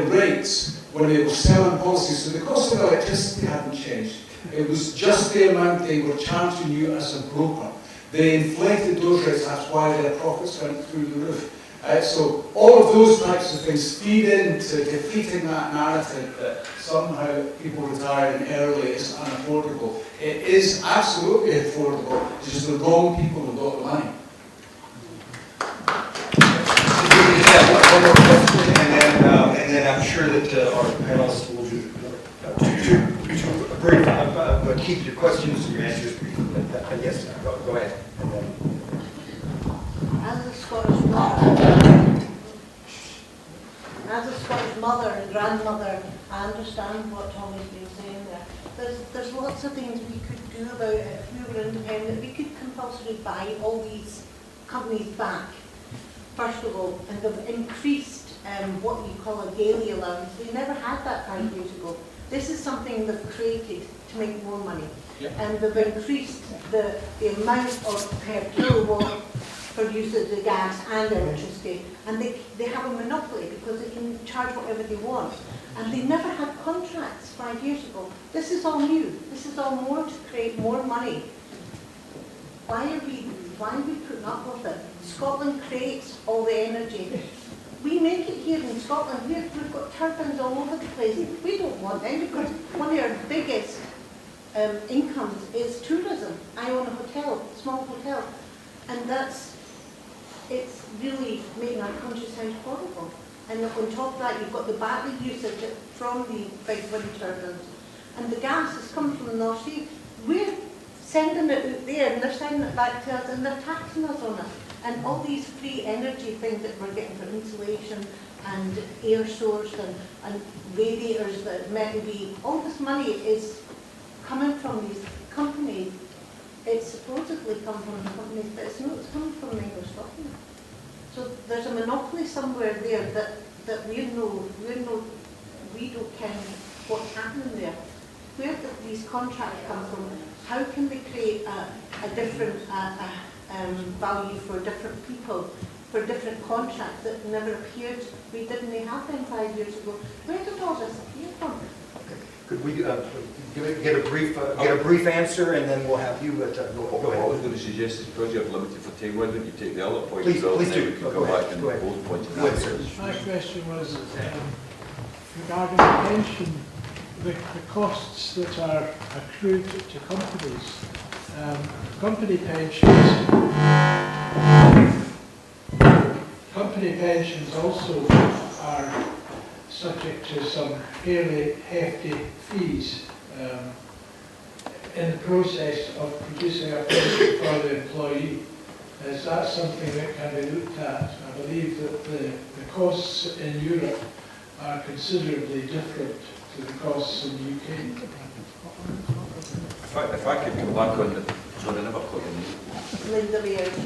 rates when they were selling policies. So the cost of electricity hadn't changed. It was just the amount they were charging you as a broker. They inflated those rates, that's why their profits went through the roof. So all of those types of things feed into defeating that narrative that somehow people retiring early is unaffordable. It is absolutely affordable, it's just the wrong people who got the money. One more question, and then I'm sure that our panelists will do to brief, but keep your questions and your answers brief. Yes, go ahead. And then. As a Scottish mother and grandmother, I understand what Tommy's been saying there. There's lots of things we could do about it if we were independent. We could compulsorily buy all these companies back, first of all, and they've increased what you call a daily allowance. They never had that 5 years ago. This is something they've created to make more money. Yep. And they've increased the amount of per kilowatt for use of the gas and electricity, and they have a monopoly because they can charge whatever they want. And they never had contracts 5 years ago. This is all new. This is all more to create more money. Why are we putting up with it? Scotland creates all the energy. We make it here in Scotland. We've got turbines all over the place. We don't want them because one of our biggest incomes is tourism. I own a hotel, small hotel, and it's really making our countryside horrible. And on top of that, you've got the battery usage from the big wind turbines. And the gas is coming from the North Sea. We're sending it out there, and they're sending it back to us, and they're taxing us on it. And all these free energy things that we're getting for insulation and air source and radiators that meant to be, all this money is coming from these companies. It's supposedly come from the companies, but it's not, it's coming from English Scotland. So there's a monopoly somewhere there that we don't ken what's happening there. Where do these contracts come from? How can they create a different value for different people, for different contracts that never appeared? We didn't have them 5 years ago. Where did all this appear from? Could we get a brief answer, and then we'll have you go ahead. I was going to suggest is because you're limited for time, why don't you take the other point? Please do. We can go back and both points. My question was regarding the pension, the costs that are accrued to companies. Company pensions also are subject to some fairly hefty fees in the process of producing a pension for the employee. Is that something that can be looked at? I believe that the costs in Europe are considerably different to the costs in the UK. If I could come back on the, sorry, I never caught your name.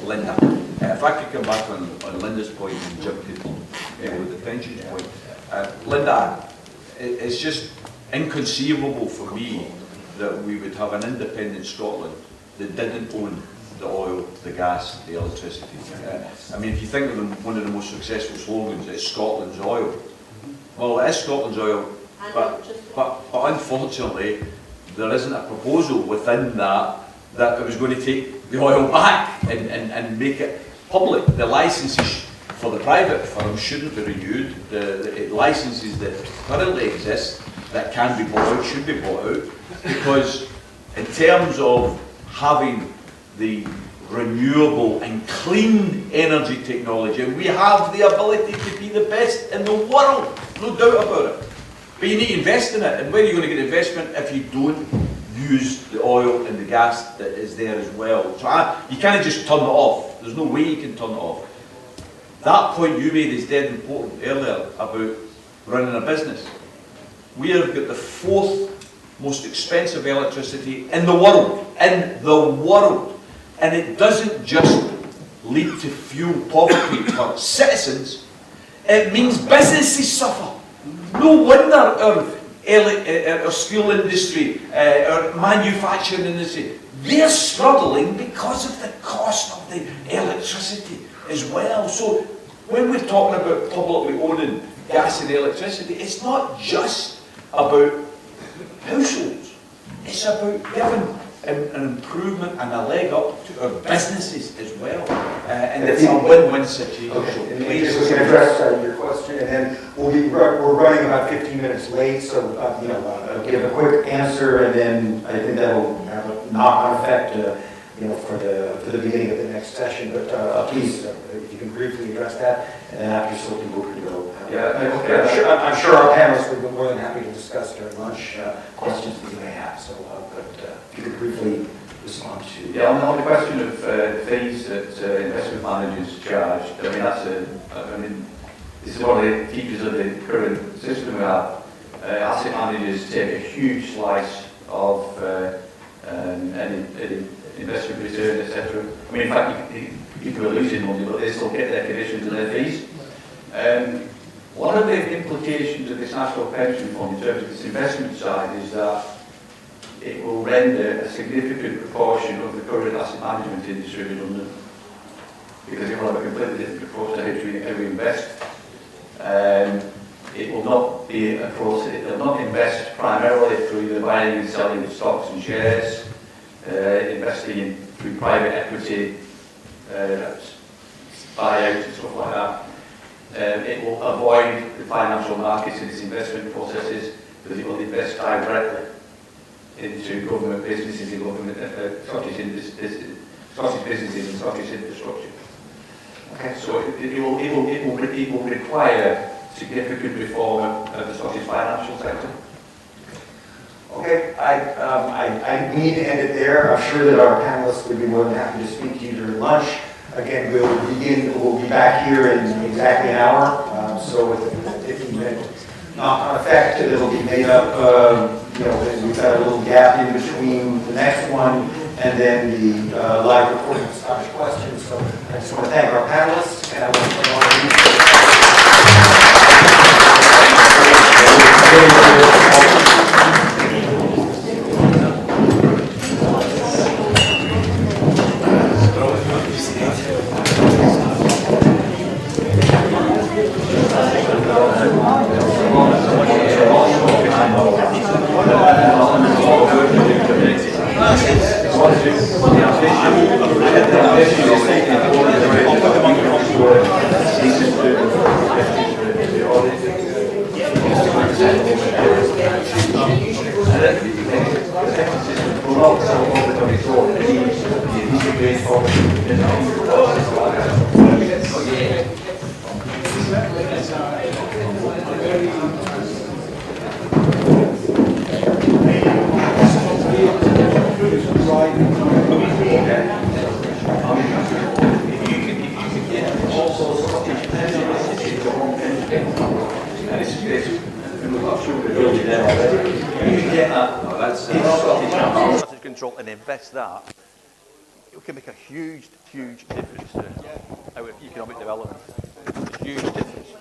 Linda. If I could come back on Linda's point and jump in with the pensions point. Linda, it's just inconceivable for me that we would have an independent Scotland that didn't own the oil, the gas, the electricity. I mean, if you think of one of the most successful slogans, it's Scotland's oil. Well, it is Scotland's oil, but unfortunately, there isn't a proposal within that it was going to take the oil back and make it public. The licences for the private firms shouldn't be renewed. The licences that currently exist that can be bought out should be bought out, because in terms of having the renewable and clean energy technology, we have the ability to be the best in the world, no doubt about it. But you need to invest in it, and where are you going to get investment if you don't use the oil and the gas that is there as well? So you can't just turn it off. There's no way you can turn it off. That point you made is dead important earlier about running a business. We have got the 4th most expensive electricity in the world, and it doesn't just lead to fuel poverty for citizens, it means businesses suffer. No wonder our steel industry, our manufacturing industry, they're struggling because of the cost of the electricity as well. So when we're talking about publicly owning gas and electricity, it's not just about households. It's about giving an improvement and a leg up to our businesses as well. And it's a win-win situation. Okay, So and please, we can address your question, and then we're running about 15 minutes late, so I'll give a quick answer, and then I think that'll have a knock-on effect, for the beginning of the next session. But please, if you can briefly address that, and then after so people can go. I'm sure our panelists would be more than happy to discuss during lunch questions that you may have. So, but if you could briefly respond to. Yeah, on the question of fees that investment managers charge, this is one of the features of the current system we have. Asset managers take a huge slice of any investment return, etc. In fact, people are losing money, but they still get their commissions and their fees. One of the implications of this National Pension Fund in terms of its investment side is that it will render a significant proportion of the current asset management industry redundant, because it will have a completely different approach to how we invest. It will not be a process, it will not invest primarily through the buying and selling of stocks and shares, investing through private equity, buyouts and stuff like that. It will avoid the financial markets in its investment processes, because it will invest directly into government businesses and government Scottish businesses and Scottish infrastructure. Okay. So it will require significant reform of the Scottish financial sector. Okay, I need to end it there. I'm sure that our panelists would be more than happy to speak to you during lunch. Again, we'll be back here in exactly an hour. So with a 15-minute knock-on effect, it'll be made up, we've got a little gap in between the next one and then the live recording of Scottish questions. So I just want to thank our panelists, and I control and invest that, it can make a huge difference to our economic development. A huge difference.